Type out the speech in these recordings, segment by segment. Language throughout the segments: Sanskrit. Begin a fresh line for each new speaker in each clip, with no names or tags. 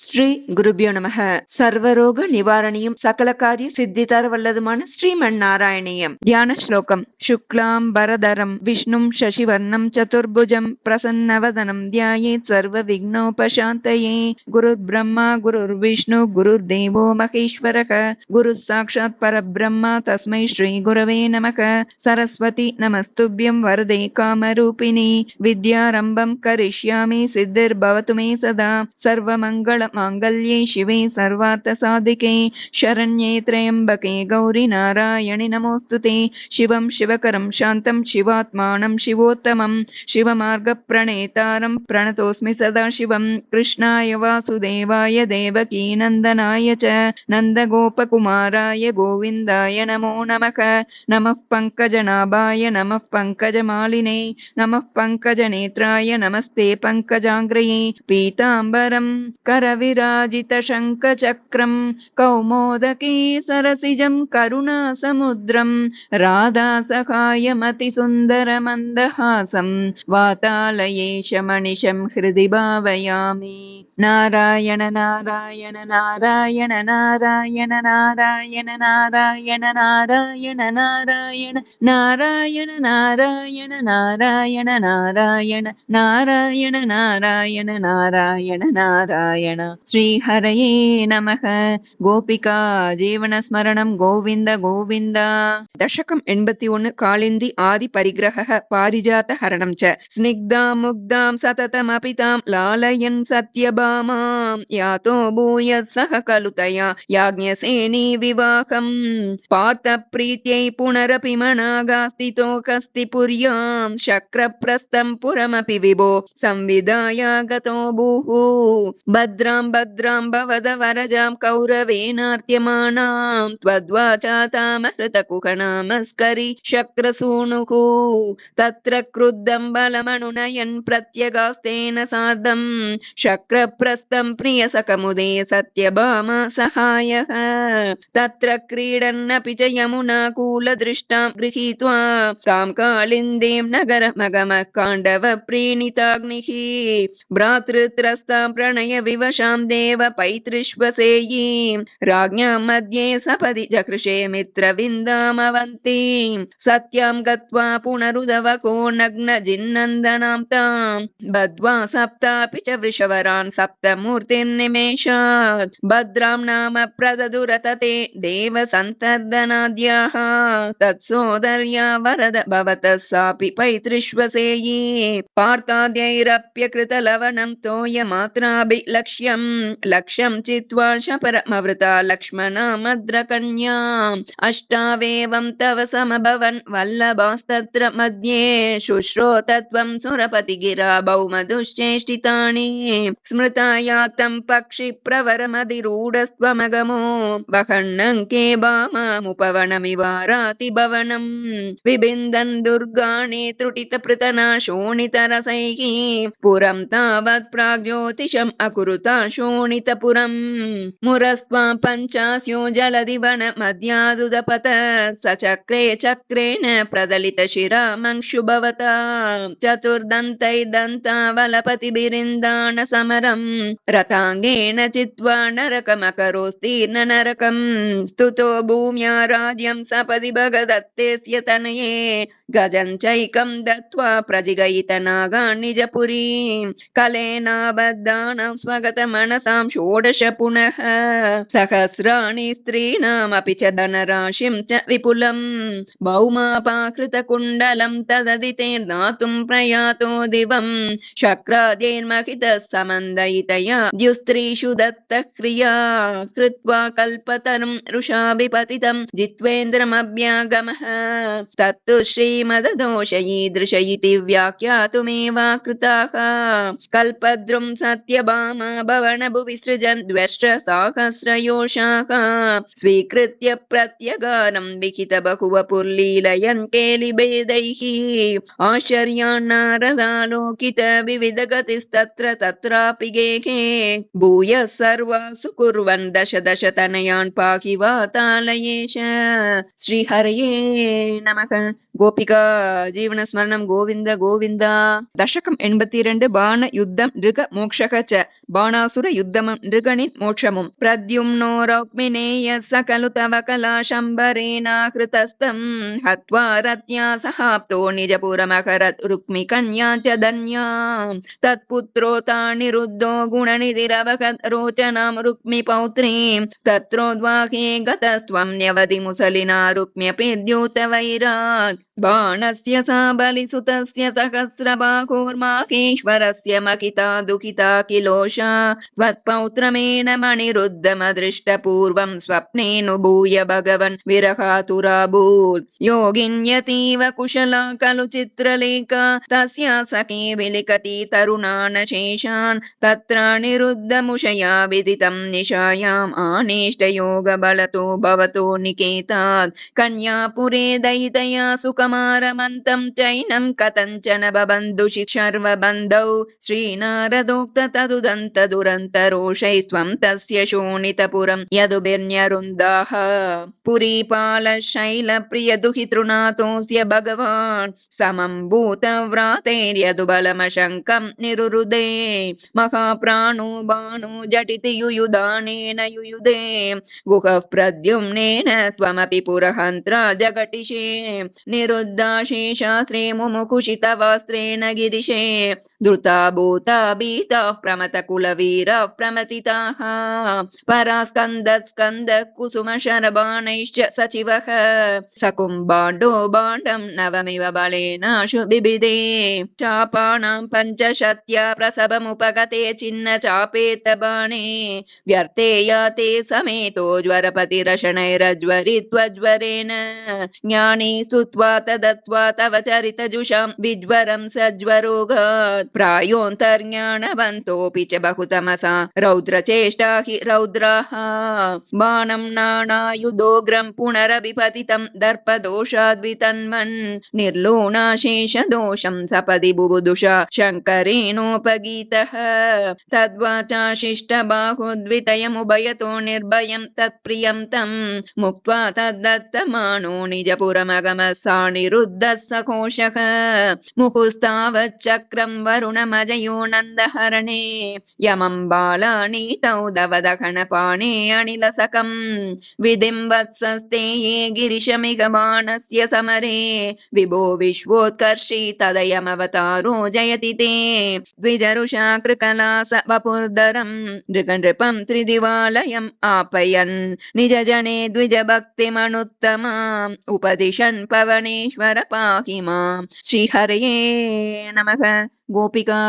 ஸ்ரீ குருபியோ நமக. சர்வரோக நிவாரணியும் சகல காரிய சித்திதர வல்லதுமான ஸ்ரீமன் நாராயணியம். தியான ஸ்லோகம். சுக்லாம் பரதரம் விஷ்ணும் சசிவர்ணம் சதுர்புஜம் பிரசன்னவதனம் தியாயேத் சர்வ விக்னோபசாந்தயே. குருர் பிரம்மா குருர் விஷ்ணு குருர் தேவோ மகேஸ்வரக குரு சாட்சாத் பரபிரம்மா தஸ்மை ஸ்ரீ குரவே நமக. சரஸ்வதி நமஸ்துப்யம் வரதே காமரூபிணி வித்யாரம்பம் கரிஷ்யாமி சித்திர் பவத்து மே சதா. சர்வமங்கள मांगल्ये शिवे सर्वार्थ साधिके शरण्ये त्र्यंबके गौरी नारायणि नमोस्तुते. शिवं शिवकरं शान्तं शिवात्मानं शिवोत्तमं शिवमार्गप्रणेतारं प्रणतोऽस्मि सदा शिवं. कृष्णाय वासुदेवाय देवकी नन्दनाय च नन्दगोपकुमाराय गोविन्दाय नमो नमः. नमः पङ्कजनाभाय नमः पङ्कजमालिने नमः पङ्कजनेत्राय नमस्ते पङ्कजाङ्ग्रये. पीताम्बरं करविराजितशङ्खचक्रं कौमोदकी सरसिजं करुणासमुद्रं राधासहायमतिसुन्दरमन्दहासं वातालयेशमनिशं हृदि भावयामि. नारायण नारायण नारायण नारायण नारायण नारायण नारायण नारायण नारायण नारायण नारायण नारायण नारायण नारायण नारायण नारायण. श्रीहरये नमः. गोपिका जीवनस्मरणं गोविन्द गोविन्द. दशकम् 81. कालिन्दी आदि परिग्रहः पारिजात हरणं च. स्निग्धां मुग्धां सततमपि तां लालयन् सत्यभामां यातो भूयः सह खलु तया याज्ञसेनी विवाहम्. पार्थप्रीत्यै पुनरपि मनागास्थितो कस्ति पुर्यां शक्रप्रस्थं पुरमपि विभो संविदाय गतो भूः. भद्रां भद्रां भवद वरजां कौरवेनार्त्यमाणां त्वद्वाचातामहृतकुहनामस्करि शक्रसूनुः. तत्र क्रुद्धं बलमनुनयन् प्रत्यगास्तेन सार्धं शक्रप्रस्थं प्रियसखमुदे सत्यभामा सहायः. तत्र क्रीडन्नपि च यमुनाकूलदृष्टां गृहीत्वा तां कालिन्दीं नगरमगमः काण्डवप्रीणिताग्निः. भ्रातृत्रस्तां प्रणय विवशां देव पैतृष्वसेयीं राज्ञां मध्ये सपदि जकृषे मित्रविन्दामवन्तीं. सत्यां गत्वा पुनरुदवको नग्न जिन्नन्दनां तां बद्ध्वा सप्तापि च वृषवरान् सप्तमूर्तिर्निमेषात्. भद्रां नाम प्रददुरतते देव सन्तर्दनाद्याः तत्सोदर्या वरद भवतः सापि पैतृष्वसेयी. पार्थाद्यैरप्यकृतलवनं तोयमात्राभिलक्ष्यं लक्ष्यं चित्वा शपरमवृता लक्ष्मणामद्रकन्याम्. अष्टावेवं तव समभवन् वल्लभास्तत्र मध्ये शुश्रोतत्वं सुरपतिगिरा भौमधुश्चेष्टितानि. स्मृता यातं पक्षिप्रवरमधिरूढस्त्वमगमो वहन्नङ्के भामामुपवनमिवाराति भवनं. विबिन्दन् दुर्गाणि त्रुटितपृतना शोणितरसैः पुरं तावत् प्राग्ज्योतिषम् अकुरुता शोणितपुरम्. मुरस्त्वां पञ्चास्यो जलदिवन मध्यादुदपत सचक्रे चक्रेण प्रदलितशिरामंशु भवता. चतुर्दन्तैर्दन्तावलपतिभिरिन्दान समरं रताङ्गेन चित्वा नरकमकरोस्तीर्न नरकम्. स्तुतो भूम्या राज्यं सपदि भगदत्तेऽस्य तनये गजं चैकं दत्त्वा प्रजिगयितनागान् निजपुरीं. कलेनाबद्धानां स्वगतमनसां षोडश पुनः सहस्राणि स्त्रीणामपि च धनराशिं च विपुलं. भौमापाकृतकुण्डलं तददितेर्दातुं प्रयातो दिवं शक्राद्यैर्महितः समन्दयितया द्युस्त्रीषु दत्तक्रिया. कृत्वा कल्पतरुं रुषाभिपतितं जित्वेन्द्रमभ्यागमः तत्तु श्रीमददोष ईदृश इति व्याख्यातुमेवा कृताः. कल्पद्रुं सत्यभामा भवनभुवि सृजन् द्व्यष्ट्र सहस्रयोषाः स्वीकृत्य प्रत्यगारं विहित बहुवपुर्लीलयन् केलिभेदैः. आश्चर्यान्नारदालोकित विविधगतिस्तत्र तत्रापि गेहे भूयः सर्वासु कुर्वन् दश दश तनयान् पाहि वातालयेश. श्रीहरये नमः. கோபிகா ஜீவனஸ்மரணம் கோவிந்த கோவிந்தா. தசகம் 82. பாண யுத்தம் நிருக மோக்ஷக ச. பாணாசுர யுத்தமும் நிருகனின் மோட்சமும். பிரத்யும்னோ ரௌக்மிணேய சகலு தவ கலாசம்பரேனாஹ்ருதஸ்தம் ஹத்வா ரத்யா சஹாப்தோ நிஜபுரமகரத் ருக்மி கன்யாச்ச தன்யாம் தத்புத்ரோ தானிருத்தோ குணநிதிரவகத் ரோச்சனாம் ருக்மி பௌத்ரீம் தத்ரோத்வாஹே गतस्त्वं न्यवधि मुसलिना रुक्म्यपेद्योत वैरात् बाणस्य सा बलिसुतस्य सहस्रबाहोर्माहेश्वरस्य मकिता दुःखिता किलोषा त्वत्पौत्रमेण मणिरुद्धमदृष्टपूर्वं स्वप्नेऽनुभूय भगवन् विरहातुराभूत् योगिन्यतीव कुशला खलु चित्रलेखा तस्या सखे विलिखति तरुणानशेषान् तत्रानिरुद्धमुषया विदितं निशायाम् आनेष्टयोगबलतो भवतो निकेतात् कन्यापुरे दयितया सुकमारमन्तं चैनं कथञ्चन बबन्धुषि शर्वबन्धौ श्रीनारदोक्त तदुदन्तदुरन्तरोषैस्त्वं तस्य शोणितपुरं यदुभिर्न्यरुन्दाः पुरीपालशैलप्रियदुहितृनाथोऽस्य भगवान् समं भूतव्रातैर्यदुबलमशङ्कं निरुरुदे महाप्राणो बाणो झटिति युयुधानेन युयुधे गुहः प्रद्युम्नेन त्वमपि पुरहन्त्रा जगटिषे निरुद्धाशेषास्त्रे मुमुकुशितवस्त्रेण गिरिशे धृता भूता भीता प्रमतकुलवीरः प्रमथिताः परास्कन्दत्स्कन्द कुसुमशरबाणैश्च सचिवः सकुम्बाण्डो बाण्डं नवमिव बलेनाशु बिबिधे चापाणां पञ्चशत्या प्रसवमुपगते छिन्न चापेत बाणे व्यर्थे याते समेतो ज्वरपतिरशनैरज्वरित्वज्वरेण ज्ञानी स्तुत्वा तदत्वा तव चरितजुषां विज्वरं सज्वरोगात् प्रायोऽन्तर्ज्ञानवन्तोऽपि च बहुतमसा रौद्रचेष्टा हि रौद्राः बाणं नानायुधोग्रं पुनरभिपतितं दर्पदोषाद्वितन्वन् निर्लोणाशेषदोषं सपदि बुबुदुषा शङ्करेणोपगीतः तद्वाचा शिष्टबाहुद्वितयमुभयतो निर्भयं तत्प्रियं तं मुक्त्वा तद्दत्तमानो निजपुरमगमः सानिरुद्धः सघोषः मुहुस्तावच्चक्रं वरुणमजयो नन्दहरणे यमं बालानीतौ दवदहनपाणे अनिलसकं विधिं वत्सस्ते ये गिरिशमिह बाणस्य समरे विभो विश्वोत्कर्षी तदयमवतारो जयति ते द्विजरुषा कृकलास वपुर्धरं नृगनृपं त्रिदिवालयम् आपयन् निजजने द्विजभक्तिमनुत्तमाम् उपदिशन् पवनेश्वर पाहि माम् श्रीहरये नमः கோபிகா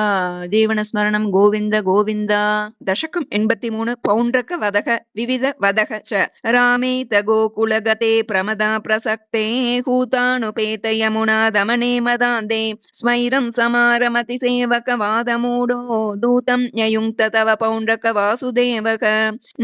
ஜீவனஸ்மரணம் கோவிந்த கோவிந்தா. தசகம் 83. பௌண்ட்ரக வதக விவித வதக ச. ராமேத கோகுலகதே பிரமதா பிரசக்தே ஹூதானுபேத யமுனா தமனே மதாந்தே ஸ்மைரம் சமாரமதி சேவக வாதமூடோ தூதம் ஞயுங்க்த தவ பௌண்ட்ரக வாசுதேவக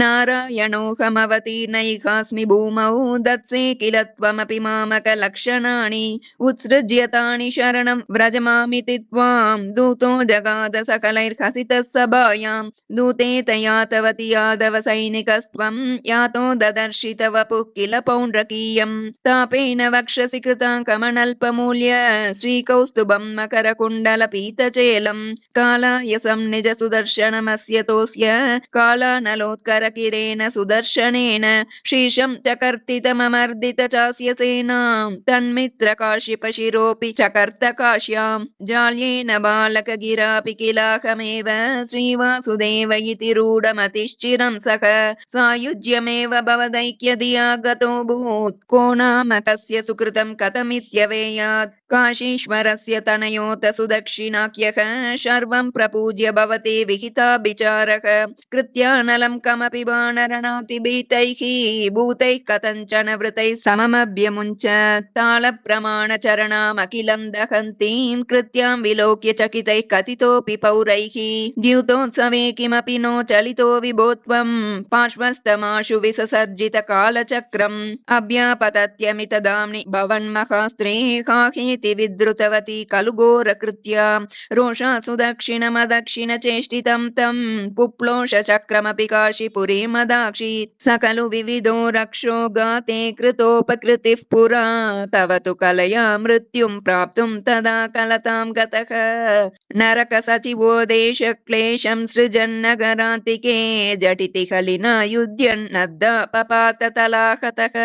நாராயணோஹமவதீர்ணைகாஸ்மி பூமௌ தத்சே கில த்வமபி மாமக லக்ஷணானி உத்ஸ்ருஜ்யதானி சரணம் व्रजमामिति त्वाम् दूतो जगाद सकलैर्हसितः सभायां दूते तयातवति यादव सैनिकस्त्वं यातो ददर्शित वपुः किल पौण्ड्रकीयं तापेन वक्षसि कृताङ्कमनल्पमूल्य श्रीकौस्तुभं मकरकुण्डलपीतचेलं कालायसं निज सुदर्शनमस्य तोस्य कालानलोत्करकिरेण सुदर्शनेन शीर्षं चकर्तितममर्दित चास्य सेनां तन्मित्रकाशिपशिरोऽपि चकर्त काश्यां जाल्येन बालकगिरापि किलाहमेव श्रीवासुदेव इति रूढमतिश्चिरं सख सायुज्यमेव भवदैक्यधिया गतो भूत् को नाम कस्य सुकृतं कथमित्यवेयात् काशीश्वरस्य तनयोत सुदक्षिणाख्यः शर्वं प्रपूज्य भवते विहिताभिचारः कृत्यानलं कमपि बाणरणातिभीतैः भूतैः कथञ्चन वृतैः सममभ्यमुञ्च तालप्रमाणचरणामखिलं दहन्तीं कृत्यां विलोक्य चकितैः कथितोऽपि पौरैः द्यूतोत्सवे किमपि नो चलितो विभो त्वं पार्श्वस्थमाशु विससर्जितकालचक्रम् अभ्यापतत्यमितदाम्नि भवन्महास्त्रे हाहेति विद्रुतवती खलु घोरकृत्या रोषासु दक्षिणमदक्षिणचेष्टितं तं पुप्लोष चक्रमपि काशीपुरे मदाक्षीत् स खलु विविधो रक्षो गाते कृतोपकृतिः पुरा तव तु कलया मृत्युं प्राप्तुं तदा कलतां गतः नरकसचिवो देशक्लेशं सृजन्नगरान्तिके झटिति हलिना युध्यन्नद्दपपाततलाहतः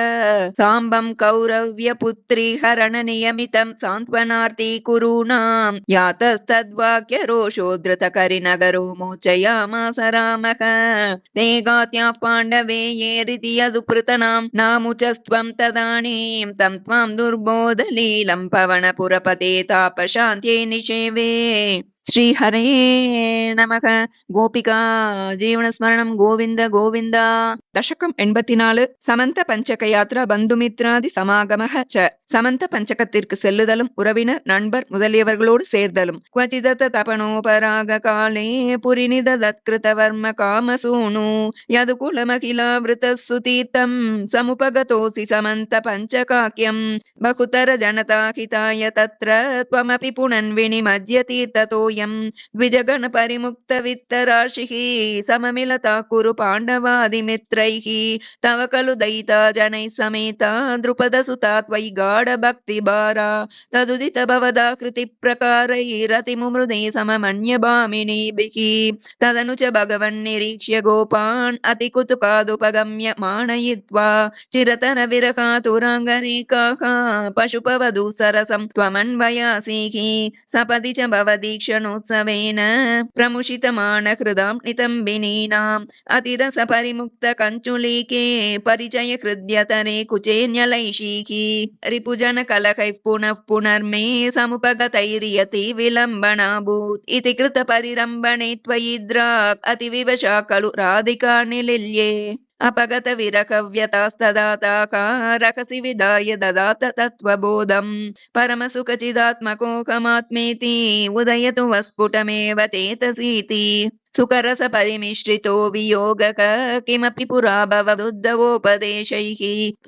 साम्बं कौरव्यपुत्री हरणनियमितं सान्त्वनार्ति कुरूणां यातस्तद्वाक्यरोषो धृतकरिनगरो मोचयामास रामः ते गात्याः पाण्डवे येरिति यदुपृतनां नामुचस्त्वं तदानीं तं त्वां दुर्बोधलीलं पवनपुरपते तापशान्त्यै निषेवे श्रीहरे नमः கோபிகா ஜீவனஸ்மரணம் கோவிந்த கோவிந்தா. தசகம் 84. சமந்த பஞ்சக யாத்ரா பந்துமித்ராதி சமாகமஹ ச. சமந்த பஞ்சகத்திற்கு செல்லுதலும் உறவினர் நண்பர் முதலியவர்களோடு சேர்தலும். क्वचिदत तपनोपराग काले पुरिनिद दत्कृतवर्म कामसूनु यदुकुलमखिलावृतस्सुतीर्थं समुपगतोऽसि समन्त पञ्चकाक्यं बहुतर जनताहिताय तत्र त्वमपि पुनन्विनिमज्य तीर्थतोऽयं द्विजगण परिमुक्तवित्तराशिः सममिलता कुरु पाण्डवादिमित्रैः तव खलु दयिता जनैः समेता द्रुपदसुता त्वयि गाढभक्तिभारा तदुदित भवदाकृति प्रकारैरतिमुमृदे सममन्यभामिनीभिः तदनु च भगवन्निरीक्ष्य गोपान् अतिकुतुकादुपगम्य मानयित्वा चिरतरविरकातुराङ्गरेखाः पशुपवधू सरसं त्वमन्वयासीः सपदि च भवदीक्षणोत्सवेन प्रमुषितमानहृदां नितम्बिनीनाम् अतिरसपरिमुक्तकञ्चुलीके परिचय हृद्यतरे कुचेऽन्यलैषीः रिपुजनकलहैः पुनः पुनर्मे समुपगतैर्यति विलम्बनाभूत् इति कृतपरिरम्भणे त्वयि द्राक् अतिविवशा खलु राधिका निलिल्ये अपगत विरकव्यतास्तदाताकारकसि विदाय ददात तत्त्वबोधं परमसुखचिदात्मकोऽहमात्मेति उदयतु वस्फुटमेव चेतसीति सुकरस परिमिश्रितो वियोगक किमपि पुरा भवदुद्धवोपदेशैः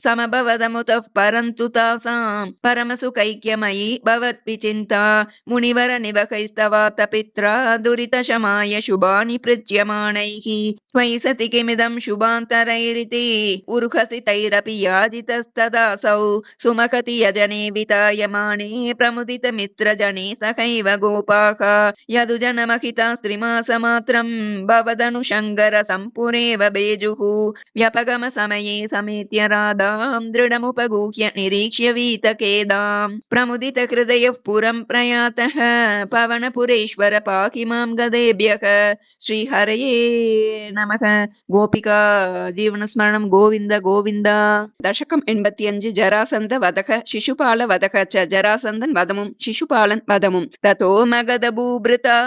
समभवदमुतः परन्तु तासां परमसुखैक्यमयी भवद्विचिन्ता मुनिवर निवकैस्तवातपित्रा दुरितशमाय शुभानि पृज्यमाणैः त्वयि सति किमिदं शुभान्तरैरिति उरुहसि तैरपि याजितस्तदासौ सुमखति यजने वितायमाने प्रमुदितमित्रजने सहैव गोपाः यदुजनमहिता स्त्रीमासमात्र भवदनुशङ्कर सम्पुरेव बेजुः व्यपगम समये समेत्य राधां दृढमुपगूह्य निरीक्ष्य वीतकेदां प्रमुदित हृदयः पुरं प्रयातः पवनपुरेश्वर पाहि मां गदेभ्यः श्रीहरये नमः கோபிகா ஜீவனஸ்மரணம் கோவிந்த கோவிந்தா. தசகம் 85. ஜராசந்த வதக சிசுபால வதக ச. ஜராசந்தன் வதமும் சிசுபாலன் வதமும். ததோ மகத பூபிருதா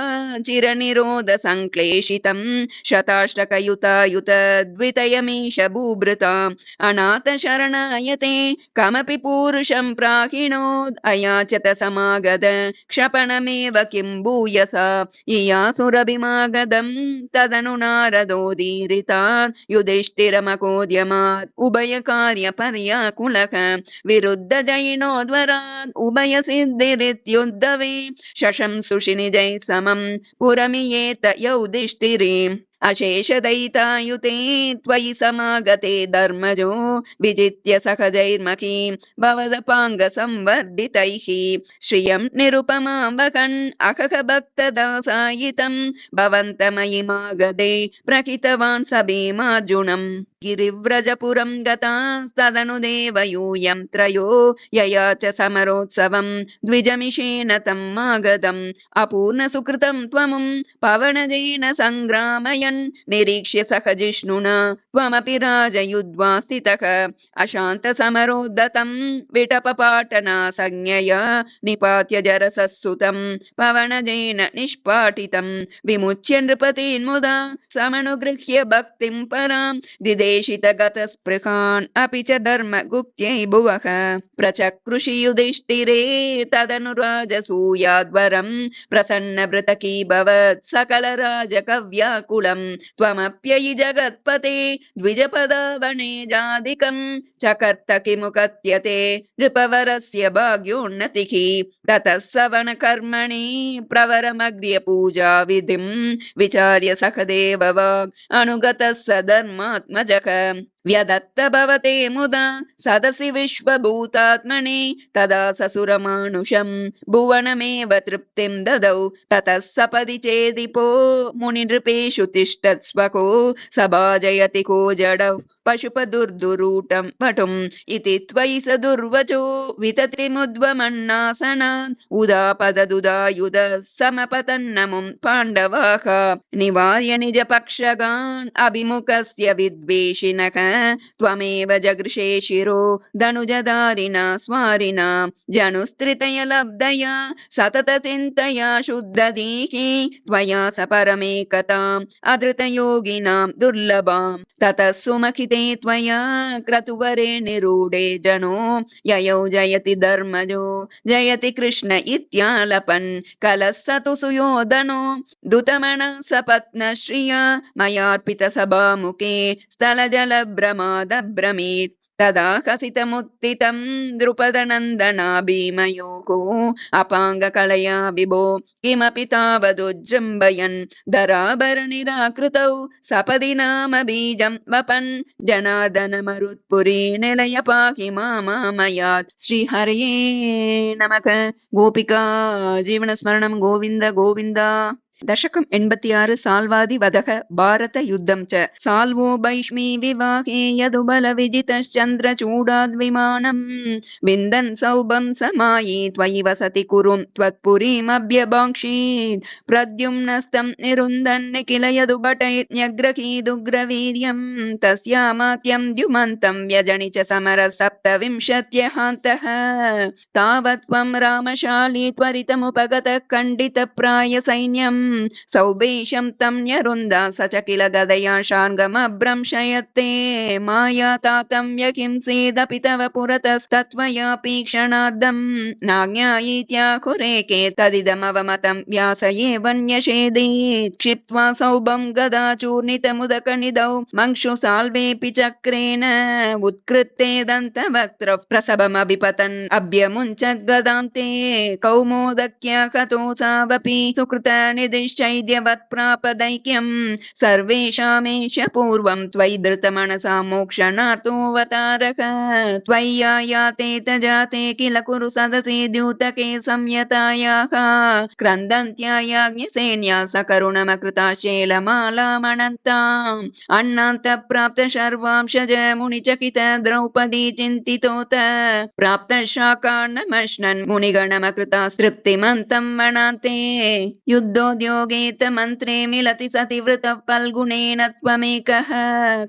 சிரநிரோத சங்க்லேஷிதம் சதாஷ்டகயுதாயுத த்விதயமீஷ பூபிருதாம் அநாத சரணாயதே கமபி பூருஷம் பிராகிணோத் அயாச்சத சமாகத க்ஷபணமேவ கிம் பூயசா இயாசுரபிமாகதம் ததனு நாரதோதீரிதான் யுதிஷ்டிரமகோத்யமாத் உபயகார்ய பர்யாகுலக விருத்த ஜயினோத்வராத் உபய சித்திரித்யுத்தவே ஷஷம் சுஷினிஜை சமம் புரமியேத யௌதிஷ்டிரீம் अशेषदयितायुते त्वयि समागते धर्मजो विजित्य सहजैर्मखीं भवदपाङ्गसंवर्धितैः श्रियं निरुपमां वहन् अहह भक्तदासायितं भवन्तमयि मागधे प्रहितवान् स भीमार्जुनम् गिरिव्रजपुरं गतास्तदनु देवयूयं त्रयो यया च समरोत्सवं द्विजमिषेण तं मागधम् अपूर्णसुकृतं त्वमुं पवनजेन सङ्ग्रामयन् निरीक्ष्य सह जिष्णुना त्वमपि राजयुद्ध्वा स्थितः अशान्तसमरोद्धतं विटपपाटना संज्ञया निपात्य जरसस्सुतं पवनजेन निष्पाटितं विमुच्य नृपतीन्मुदा समनुगृह्य भक्तिं परां दिदेशितगतस्पृहान् अपि च धर्मगुप्त्यै भुवः प्रचक्रुषि युधिष्ठिरे तदनु राजसूयाद्वरं प्रसन्नभृतकी भवत् सकलराजकव्याकुलं त्वमप्ययि जगत्पते द्विजपदावने जादिकं चकर्त किमु कथ्यते नृपवरस्य भाग्योन्नतिः ततः सवनकर्मणि प्रवरमग्र्य पूजा विधिं विचार्य सखदेव वाग् अनुगतः स धर्मात्मजः व्यदत्त भवते मुदा सदसि विश्वभूतात्मने तदा ससुरमानुषं भुवनमेव तृप्तिं ददौ ततः सपदि चेदिपो मुनिनृपेषु तिष्ठत्स्वको सभाजयति को जडौ पशुपदुर्दुरूटं पटुम् इति त्वयि स दुर्वचो विततिमुद्वमन्नासनात् उदापददुदायुध समपतन्नमुं पाण्डवाः निवार्य निजपक्षगान् अभिमुखस्य विद्वेषिणः त्वमेव जगृषे शिरो धनुजधारिणा स्वारिणा जनुस्त्रितय लब्धया सततचिन्तया शुद्धधीः त्वया स परमेकताम् अधृतयोगिनां दुर्लभाम् ततः सुमखिते त्वया क्रतुवरे निरूढे जनो ययौ जयति धर्मजो जयति कृष्ण इत्यालपन् कलः स तु सुयोधनो दुतमनः सपत्नश्रिया मयार्पितसभामुखे स्थलजलभ्रमादभ्रमीत् तदा कसितमुत्थितं द्रुपदनन्दना भीमयोः अपाङ्गकलया विभो किमपि तावदुज्जृम्भयन् धराभरणिराकृतौ सपदि नाम बीजं वपन् जनार्दनमरुत्पुरी निलय पाहि मामामयात् श्रीहरये नमः गोपिका जीवनस्मरणं गोविन्द गोविन्द दशकम् 86 साल्वादि वदः भारत युद्धं च साल्वो भैष्मी विवाहे यदुबलविजितश्चन्द्रचूडाद्विमानम् विन्दन् सौभं समायी त्वयि वसति कुरुं त्वत्पुरीमभ्यभाक्षीत् प्रद्युम्नस्तं निरुन्धन् किल यदुभटैर्न्यग्रहीदुग्रवीर्यं तस्यामात्यं द्युमन्तं व्यजनि च समर 27 तावत् त्वं रामशाली त्वरितमुपगतः खण्डितप्राय सैन्यम् सौभेशं तं न्यरुन्दा स च किल गदया शार्ङ्गमभ्रंशयत्ते माया तातं व्यकिंसेदपि तव पुरतस्तत्त्वयापि क्षणार्धं नाज्ञायीत्याहुरेके तदिदमवमतं व्यासये वन्यषेदेत् क्षिप्त्वा सौभं गदाचूर्णितमुदकनिदौ मंशु साल्वेऽपि चक्रेण उत्कृत्ते दन्तवक्त्रः प्रसभमभिपतन् अभ्यमुञ्चद्गदां ते कौमोदक्या कतोऽसावपि सुकृत निदिश्चैद्यवत् प्रापदैक्यं सर्वेषामेष पूर्वं त्वयि धृतमनसा मोक्षणार्थोऽवतारः त्वय्यायाते तजाते किल कुरु सदसि द्यूतके संयतायाः क्रन्दन्त्यायाज्ञसेन्या सकरुणमकृता शैलमालामनन्ताम् अन्नान्तप्राप्त शर्वांशज मुनिचकित द्रौपदी चिन्तितोत प्राप्त शाकान्नमश्नन् मुनिगणमकृता तृप्तिमन्तं मनान्ते युद्धोद्योगेत मन्त्रे मिलति सति वृतः फल्गुणेन त्वमेकः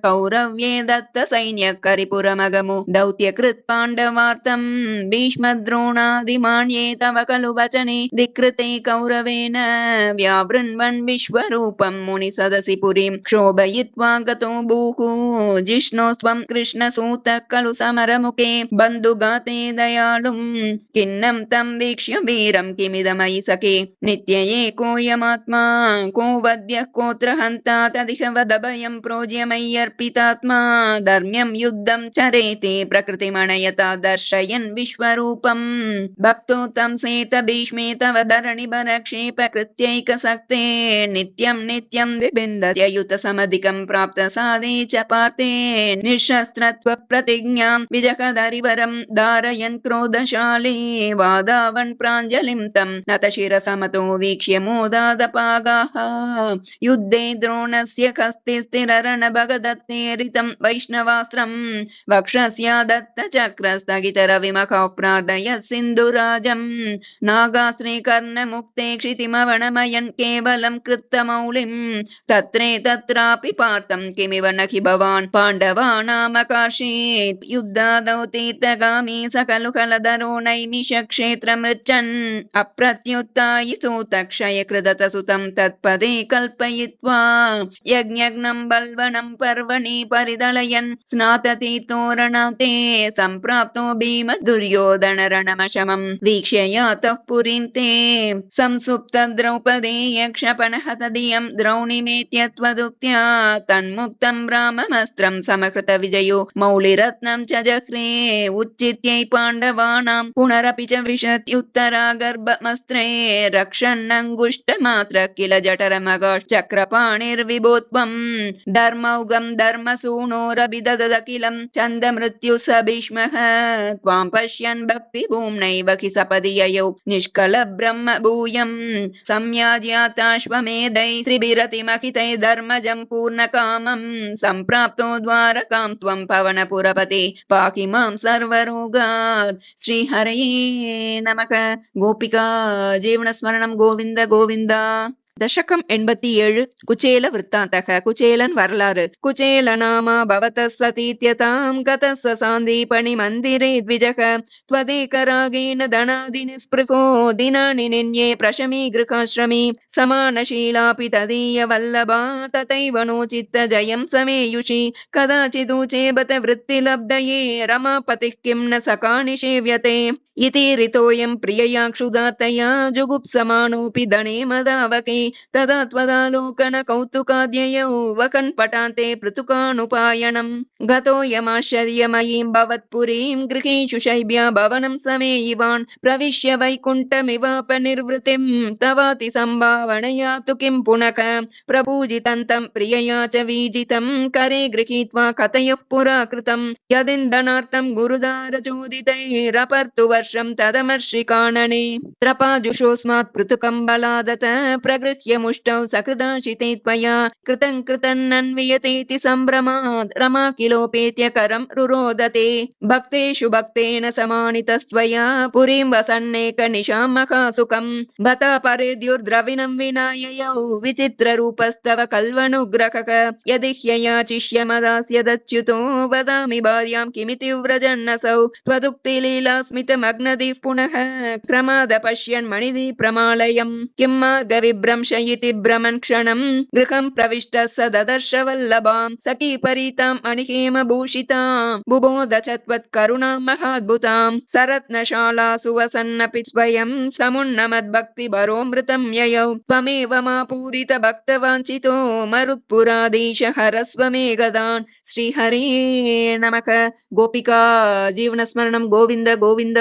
कौरव्ये दत्त सैन्यकरिपुरमगमु दौत्यकृत् पाण्डवार्तं भीष्मद्रोणादिमान्ये तव खलु वचने धिक्कृते कौरवेन व्यावृण्वन् विश्वरूपं मुनि सदसि पुरीं क्षोभयित्वा गतो भूः जिष्णोस्त्वं कृष्णसूतः खलु समरमुखे बन्धुघाते दयालुं किन्नं तं वीक्ष्य वीरं किमिदमयि सखे नित्यये कोऽयमात्मा को वद्यः कोऽत्र हन्ता तदिह वदभयं प्रोज्य मय्यर्पितात्मा धर्म्यं युद्धं चरेते प्रकृतिमणयता दर्शयन् विश्वरूपं भक्तो तं सेत भीष्मे तव धरणिभरक्षेप कृत्यैकसक्ते नित्यं नित्यं विबिन्दत्ययुत समधिकं प्राप्त साधे च पार्थे निःशस्त्रत्व प्रतिज्ञां विजहदरिवरं धारयन् क्रोधशाली वादावन् प्राञ्जलिं तं नतशिरसमतो वीक्ष्य मोदादपागाः युद्धे द्रोणस्य हस्ते स्थिररणभगदत्तेरितं वैष्णवास्त्रं वक्षस्यादत्तचक्रस्थगितरविमखौ प्रार्थयत् सिन्धुराजं नागास्त्रे कर्णमुक्ते क्षितिमवणमयन् केवलं कृत्तमौलिं तत्रापि पार्थं किमिव न हि भवान् पाण्डवानामकार्षीत् युद्धादौ तीर्थगामी सकलु खलधरो नैमिषक्षेत्रमृच्छन् अप्रत्युत्थायि सूतक्षयकृदत सुतं तत्पदे कल्पयित्वा यज्ञग्नं बल्वनं पर्वणि परिदलयन् स्नाततीर्थोरणाते सम्प्राप्तो भीम दुर्योधन रणमशमं वीक्ष्य यातः पुरीं ते संसुप्त द्रौपदेय क्षपणहतधियं द्रौणिमेत्यत्वदुक्त्या तन्मुक्तं राममस्त्रं समकृत विजयो मौलिरत्नं च जह्रे उच्चित्यै पाण्डवानां पुनरपि च विशत्युत्तरा गर्भमस्त्रे रक्षन्नङ्गुष्टम तन्मात्र किल जठरमगश्चक्रपाणिर्विभोत्वम् धर्मौगम् धर्मसूनोरभिददकिलं छन्दमृत्यु स भीष्मः त्वां पश्यन् भक्तिभूम्नैव हि सपदि ययौ निष्कल ब्रह्म भूयम् सम्याज्याताश्वमेधै श्रीभिरतिमखितै धर्मजं पूर्णकामम् सम्प्राप्तो द्वारकां त्वं पवनपुरपते पाहि मां सर्वरोगात् श्रीहरये नमः गोपिका जीवनस्मरणं गोविन्द गोविन्द दशकम् 87 कुचेल वृत्तान्तः कुचेलन् वरलारु कुचेल नाम भवतः सतीत्यतां गतः स सान्दीपनि मन्दिरे द्विजः त्वदेकरागेण धनादिनिस्पृहो दिनानि निन्ये प्रशमी गृहाश्रमी समानशीलापि तदीय वल्लभा तथैव नो चित्त जयं समेयुषि कदाचिदूचे बत वृत्तिलब्धये रमापतिः किं न सकानि सेव्यते इति ऋतोऽयं प्रियया क्षुधार्तया जुगुप्समानोऽपि धने मदावके तदा त्वदालोकन कौतुकाद्ययौ वकन् पटान्ते पृथुकानुपायनम् गतोऽयमाश्चर्यमयीं भवत्पुरीं गृहेषु शैब्या भवनं समेयिवान् प्रविश्य वैकुण्ठमिवापनिर्वृतिं तवाति सम्भावनया तु किं पुनः प्रपूजितं प्रियया च वीजितं करे गृहीत्वा कथयः पुरा कृतं यदिन्दनार्थं गुरुदारचोदितैरपर्तु वर्षं तदमर्षिकानने त्रपाजुषोऽस्मात् पृथुकं बलादत प्रगृह्य मुष्टौ सकृदाशिते त्वया कृतन्नन्वियतेति सम्भ्रमात् रमा किलोपेत्य करं रुरोदते भक्तेषु भक्तेन समानितस्त्वया पुरीं वसन्नेकनिशां महासुखं बत परेद्युर्द्रविणं विना ययौ विचित्ररूपस्तव कल्वनुग्रहः यदि ह्ययाचिष्यमदास्यदच्युतो वदामि भार्यां किमिति व्रजन्नसौ त्वदुक्तिलीलास्मितमग्नदिः पुनः क्रमाद पश्यन् मणिदि प्रमालयम् किं मार्गविभ्रंश इति भ्रमन् क्षणं गृहं प्रविष्टः स ददर्श वल्लभां सखी परिताम् अणिहेम भूषितां बुबोध च त्वत्करुणां महाद्भुतां सरत्नशालासु वसन्नपि स्वयं समुन्नमद्भक्तिभरोऽमृतं ययौ त्वमेव मा पूरित भक्तवाञ्छितो मरुत्पुराधीश हरस्व मे गदान् श्रीहरे नमः गोपिका जीवनस्मरणं गोविन्द गोविन्द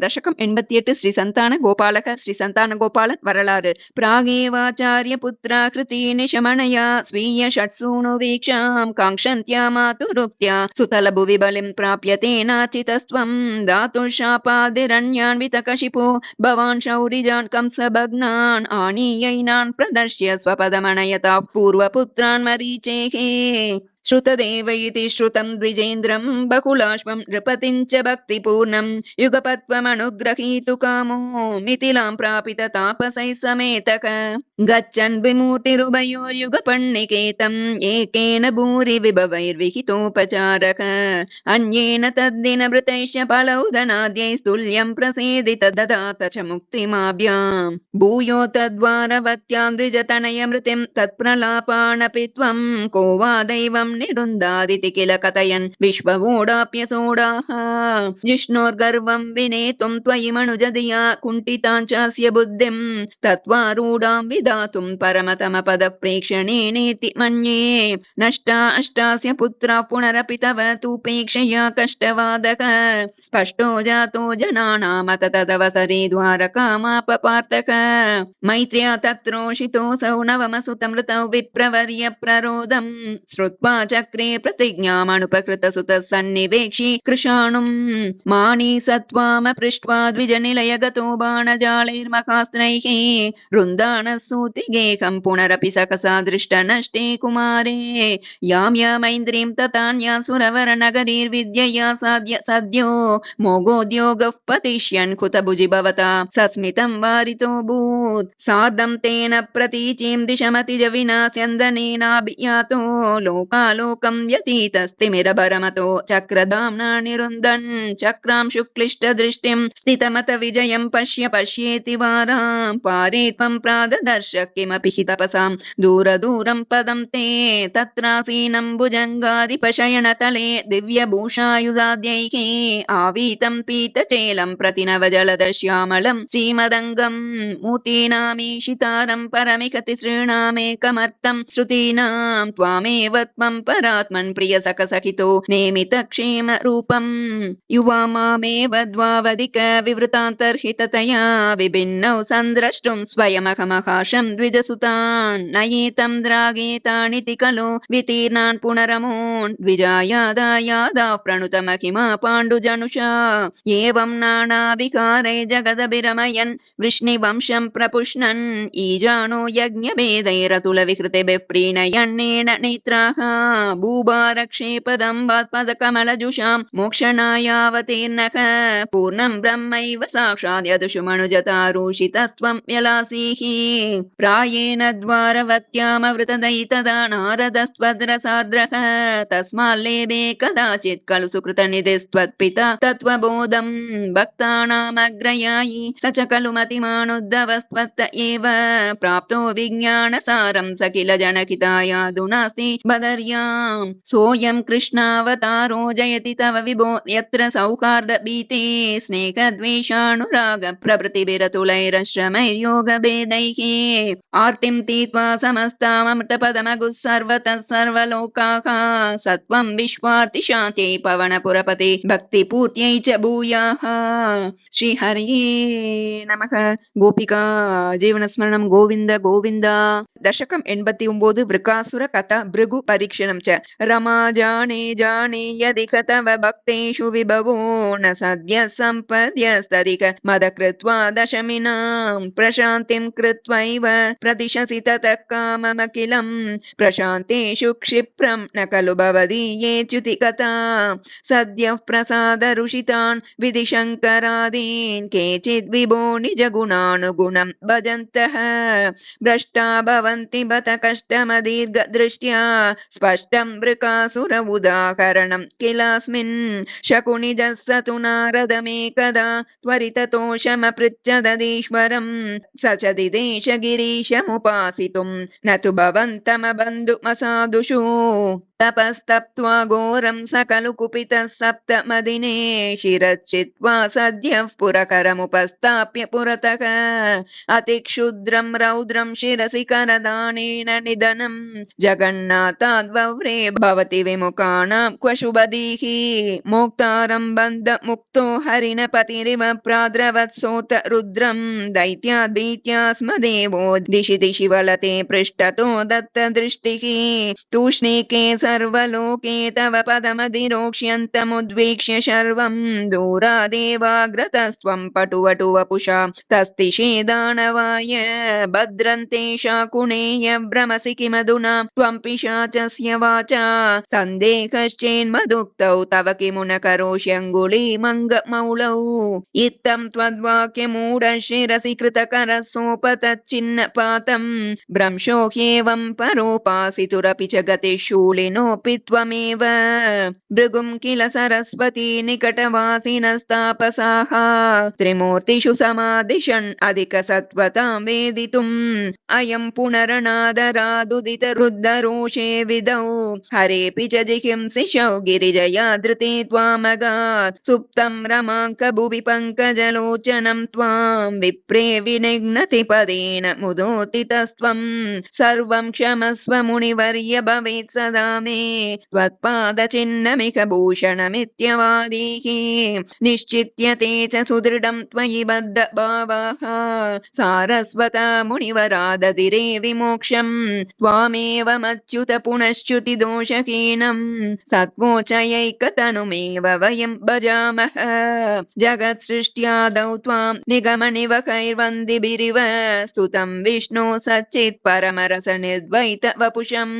दशकम् 88 श्री सन्तान गोपालक श्री सन्तान गोपालन् वरलारु प्रागेवाचार्य पुत्रा कृति निशमनया स्वीय षट्सूनुवीक्षां काङ्क्षन्त्या मातुरुक्त्या सुतलभुवि बलिं प्राप्यते नाचितस्त्वं धातुशापादिरन्यान्वितकशिपो भवान् शौरिजान् कंसभग्नान् आनीयैनान् प्रदर्श्य स्वपदमनयता पूर्वपुत्रान् मरीचेः श्रुतदेव इति श्रुतं द्विजेन्द्रं बहुलाश्वं नृपतिं च भक्तिपूर्णं युगपत्वमनुग्रहीतु कामो मिथिलां प्रापित तापसैः समेतः गच्छन् विमूर्तिरुभयोर्युगपण्डिकेतम् एकेन भूरि विभवैर्विहितोपचारः अन्येन तद्दिनभृतैश्च फलौदनाद्यैस्तुल्यं प्रसेदित ददात च मुक्तिमाभ्याम् भूयो तद्वारवत्यां द्विजतनयमृतिं तत्प्रलापानपि त्वं को वा दैवं निरुन्दादिति किल कथयन् विश्ववोडाप्यसोडाः जिष्णोर्गर्वं विनेतुं त्वयि मनुजधिया कुण्ठिताञ्चास्य बुद्धिं तत्त्वारूढां विधातुं परमतमपदप्रेक्षणेनेति मन्ये नष्टा अष्टास्य पुत्राः पुनरपि तव तूपेक्षया कष्टवादः स्पष्टो जातो जनानामत तदवसरे द्वारकामापपार्थः मैत्र्या तत्रोषितोऽसौ नवमसुतमृतौ विप्रवर्य प्ररोदम् श्रुत्वा चक्रे प्रतिज्ञामनुपकृतसुतः सन्निवेक्षि कृशाणुं मानी सत्त्वामपृष्ट्वा द्विजनिलयगतो बाणजालैर्महास्त्रैः रुन्दानसूतिगेहं पुनरपि सकसा दृष्टनष्टे कुमारे यां यामैन्द्रीं तथान्या सुरवरनगरीर्विद्यया साध्य सद्यो मोगोद्योगः पतिष्यन् कुतभुजि भवता सस्मितं वारितोऽभूत् सार्धं तेन प्रतीचीं दिशमतिज विनास्यन्दनेनाभियातो लोकालोकं व्यतीतस्तिमिरभरमतो चक्रधाम्ना निरुन्धन् चक्रां शुक्लिष्टदृष्टिं स्थितमत विजयं पश्य पश्येति वारां पारे त्वं प्राददर्श किमपि हि तपसां दूरदूरं पदं ते तत्रासीनं भुजङ्गादिपशयनतले दिव्यभूषायुधाद्यैः आवीतं पीतचेलं प्रतिनवजलदश्यामलं श्रीमदङ्गं मूर्तीनामीशितारं परमिकतिसृणामेकमर्थं श्रुतीनां त्वामेव त्वं परात्मन् प्रियसखसखितो नेमितक्षेमरूपं युवा मामेव द्वावधिक विवृतान्तर्हिततया विभिन्नौ सन्द्रष्टुं स्वयमहमः वर्षं द्विजसुतान् नयेतं द्रागेतानिति खलु वितीर्णान् पुनरमून् द्विजायादायादाः प्रणुतमहिमा पाण्डुजनुषा एवं नानाविकारे जगदभिरमयन् वृष्णिवंशं प्रपुष्णन् ईजानो यज्ञभेदैरतुलविहृतिभिः प्रीणयन्नेन नेत्राः भूभारक्षेपदम्बात्पदकमलजुषां मोक्षणायावतीर्णः पूर्णं ब्रह्मैव साक्षात् यदुषुमनुजतारूषितस्त्वं व्यलासीः प्रायेण द्वारवत्यामवृतदयितदा नारदस्त्वद्रसार्द्रः तस्माल्लेभे कदाचित् खलु सुकृतनिधिस्त्वत्पिता तत्त्वबोधं भक्तानामग्रयायि स च खलु मतिमानुद्धवस्त्वत्त एव प्राप्तो विज्ञानसारं स किल जनकितायादुनास्ति बदर्यां सोऽयं कृष्णावतारो जयति तव विभो यत्र सौहार्दभीते स्नेहद्वेषानुराग प्रभृतिभिरतुलैरश्रमैर्योगभेदैः आर्तिं तीत्वा समस्ताममृतपदमगुः सर्वतः सर्वलोकाः सत्वं विश्वार्तिशान्त्यै पवनपुरपते भक्तिपूर्त्यै च भूयाः श्रीहरये नमः गोपिका जीवनस्मरणं गोविन्द गोविन्द दशकम् 89 वृकासुर कथा भृगु परीक्षणं च रमा जाने यदिह तव भक्तेषु विभवो न सद्य सम्पद्यस्तदिक मद कृत्वा दशमिनां प्रशान्तिं कृत्वैव प्रदिशसि ततः काममखिलं प्रशान्तेषु क्षिप्रं न खलु भवदीयेच्युति कथा सद्यः प्रसादरुषितान् विधिशङ्करादीन् केचिद् विभो निजगुणानुगुणं भजन्तः भ्रष्टा भवन्ति बत कष्टमदीर्घदृष्ट्या स्पष्टं वृकासुर उदाहरणं किलास्मिन् शकुनिजः स तु नारदमेकदा त्वरिततोषमपृच्छदधीश्वरं स च दिदेश गिरीशमुपासितुं न तु भवन्तमबन्धुमसाधुषु तपस्तप्त्वा घोरं स खलु कुपितः सप्तमदिने शिरश्चित्वा सद्यः पुरकरमुपस्थाप्य पुरतः अतिक्षुद्रं रौद्रं शिरसि करदानेन निधनं जगन्नाथाद्वव्रे भवति विमुखानां क्व शुभदीः मोक्तारं बन्धमुक्तो हरिणपतिरिव प्राद्रवत्सोत रुद्रं दैत्याद्भीत्या स्म देवो दिशि दिशि वलते पृष्ठतो दत्तदृष्टिः तूष्णीके सर्वलोके तव पदमधिरोक्ष्यन्तमुद्वीक्ष्य शर्वं दूरादेवाग्रतस्त्वं पटुवटुवपुषा तस्तिषे दानवाय भद्रन्ते शाकुणेय भ्रमसि किमधुना त्वं पिशाचस्य वाचा सन्देहश्चेन्मदुक्तौ तव किमु न करोष्यङ्गुलीमङ्गमौलौ इत्थं त्वद्वाक्यमूढशिरसि कृतकरसोपतच्चिन्नपातं भ्रंशो ह्येवं परोपासितुरपि च गतिशूलिनोऽपि त्वमेव भृगुं किल सरस्वती निकटवासिनस्तापसाः त्रिमूर्तिषु समादिशन् अधिकसत्त्वतां वेदितुम् अयं पुनरनादरादुदित रुद्धरोषे विदौ हरेऽपि च जिहिंसिषौ गिरिजया धृते त्वामगात् सुप्तं रमाङ्कभुवि पङ्कजलोचनं त्वां विप्रे विनिघ्नति पदेन मुदोतितस्त्वं सर्वं क्षमस्व मुनिवर्य भवेत् सदा मे त्वत्पादचिह्नमिह भूषणमित्यवादीः निश्चित्य ते च सुदृढं त्वयि बद्धभावाः सारस्वता मुनिवरादधिरे विमोक्षं त्वामेवमच्युत पुनश्च्युतिदोषहीनं सत्वोचयैकतनुमेव वयं भजामः जगत्सृष्ट्यादौ त्वां निगमनिवकैर्वन्दिभिरिव स्तुतं विष्णो सच्चित् परमरसनिर्द्वैत वपुषं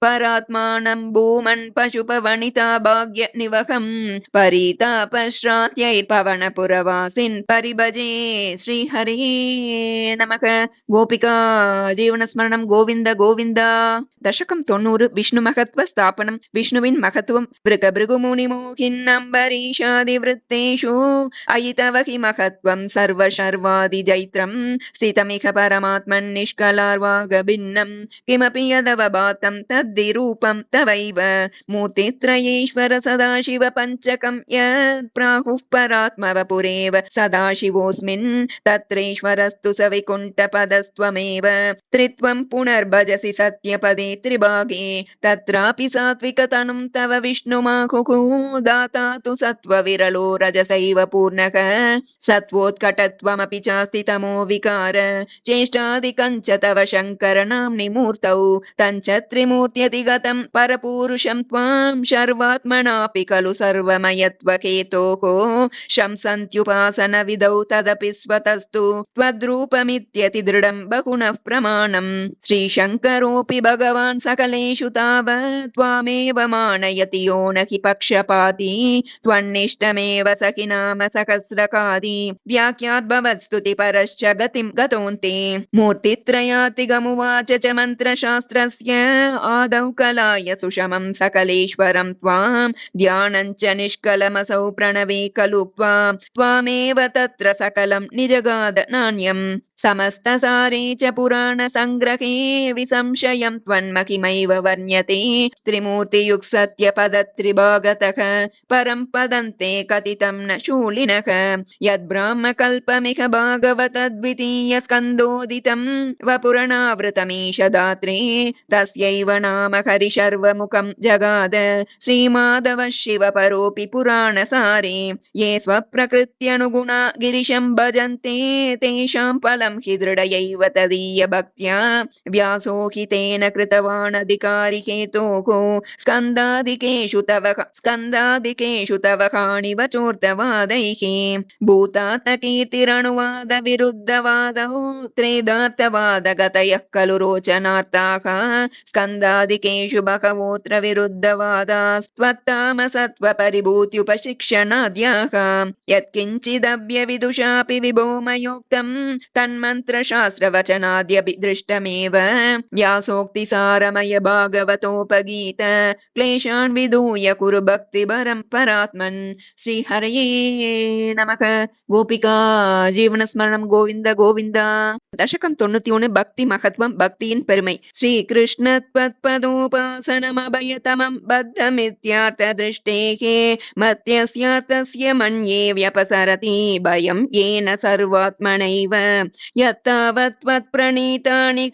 परात्मानं भूमन् पशुपवनिता भाग्यनिवहं परितापश्रान्त्यैर्पवनपुरवासिन् परिभजे श्रीहरिये नमः गोपिका जीवनस्मरणं गोविन्द गोविन्द दशकं 90 विष्णुमहत्व स्थापनं विष्णुविन् महत्वं भृगभृगुमुनिमोहिन्नम्बरीशादिवृत्तेषु अयि तव हि महत्वं सर्वशर्वादिजैत्रं स्थितमिह परमात्मन्निष्कलार्वागभिन्नं किमपि यदवभातं तद्विरूपं तवैव मूर्तित्रयेश्वर सदाशिव पञ्चकं यत् प्राहुः परात्मवपुरेव सदाशिवोऽस्मिन् तत्रेश्वरस्तु स वैकुण्ठपदस्त्वमेव त्रित्वं पुनर्भजसि सत्यपदे त्रिभागे तत्रापि सात्विकतनुं तव विष्णुमाहुः दाता तु सत्त्वविरलो रजसैव पूर्णः सत्त्वोत्कटत्वमपि चास्ति तमो विकार त्वन्निष्ठादिकं च तव शङ्करनाम्नि मूर्तौ तञ्च त्रिमूर्त्यतिगतं परपूरुषं त्वां सर्वात्मनापि खलु सर्वमयत्वहेतोः शंसन्त्युपासनविधौ तदपि स्वतस्तु त्वद्रूपमित्यतिदृढं बहुनः प्रमाणम् श्रीशङ्करोऽपि भगवान् सकलेषु तावत् त्वामेव मानयति यो न हि पक्षपाती त्वन्निष्टमेव सखि नाम सहस्रकादि व्याख्याद्भवत्स्तुति परश्च गतिं गतोऽन्ते मूर्तित्रयातिगमुवाच च मन्त्रशास्त्रस्य आदौ कलाय सुषमं सकलेश्वरं त्वां ध्यानं च निष्कलमसौ प्रणवे खलु त्वामेव तत्र सकलं निजगाद नान्यम् समस्तसारे च पुराणसङ्ग्रहे विसंशयं त्वन्महिमैव वर्ण्यते त्रिमूर्तियुक्सत्यपदत्रिभागतः परं पदन्ते कथितं न शूलिनः यद्ब्राह्मकल्पमिह भागवतद्वितीयस्कन्धोदितं वपुरणावृतमीशदात्रे तस्यैव नाम हरिशर्वमुखं जगाद श्रीमाधवः शिवपरोऽपि पुराणसारे ये स्वप्रकृत्यनुगुणा गिरिशं भजन्ते तेषां फलं हि दृढयैव तदीय भक्त्या व्यासो हि तेन कृतवानधिकारिहेतोः स्कन्दादिकेषु तव हानिवचोर्तवादैः भूतात्कीर्तिरनुवादविरुद्धवादौ त्रेदार्थवादगतयः खलु रोचनार्ताः स्कन्दादिकेषु बहवोऽत्र विरुद्धवादास्त्वत्तामसत्त्वपरिभूत्युपशिक्षणाद्याः यत्किञ्चिदव्यविदुषापि विभो मयोक्तम् तन्मन्त्रशास्त्रवचनाद्यपि दृष्टमेव व्यासोक्तिसारमय भागवतोपगीत क्लेशान् विधूय कुरु भक्तिभरं परात्मन् श्रीहरये नमः गोपिका जीवनस्मरणं गोविन्द गोविन्द दशकं 91 பக்தி மகத்துவம் பக்தியின் பெருமை ஸ்ரீகிருஷ்ண त्वत्पदोपासनमभयतमं बद्धमित्यार्थ दृष्टेः मत्यस्यार्थस्य मन्ये व्यपसरति भयं येन सर्वात्मनैव यत्तावत् त्वत्प्रणीतानि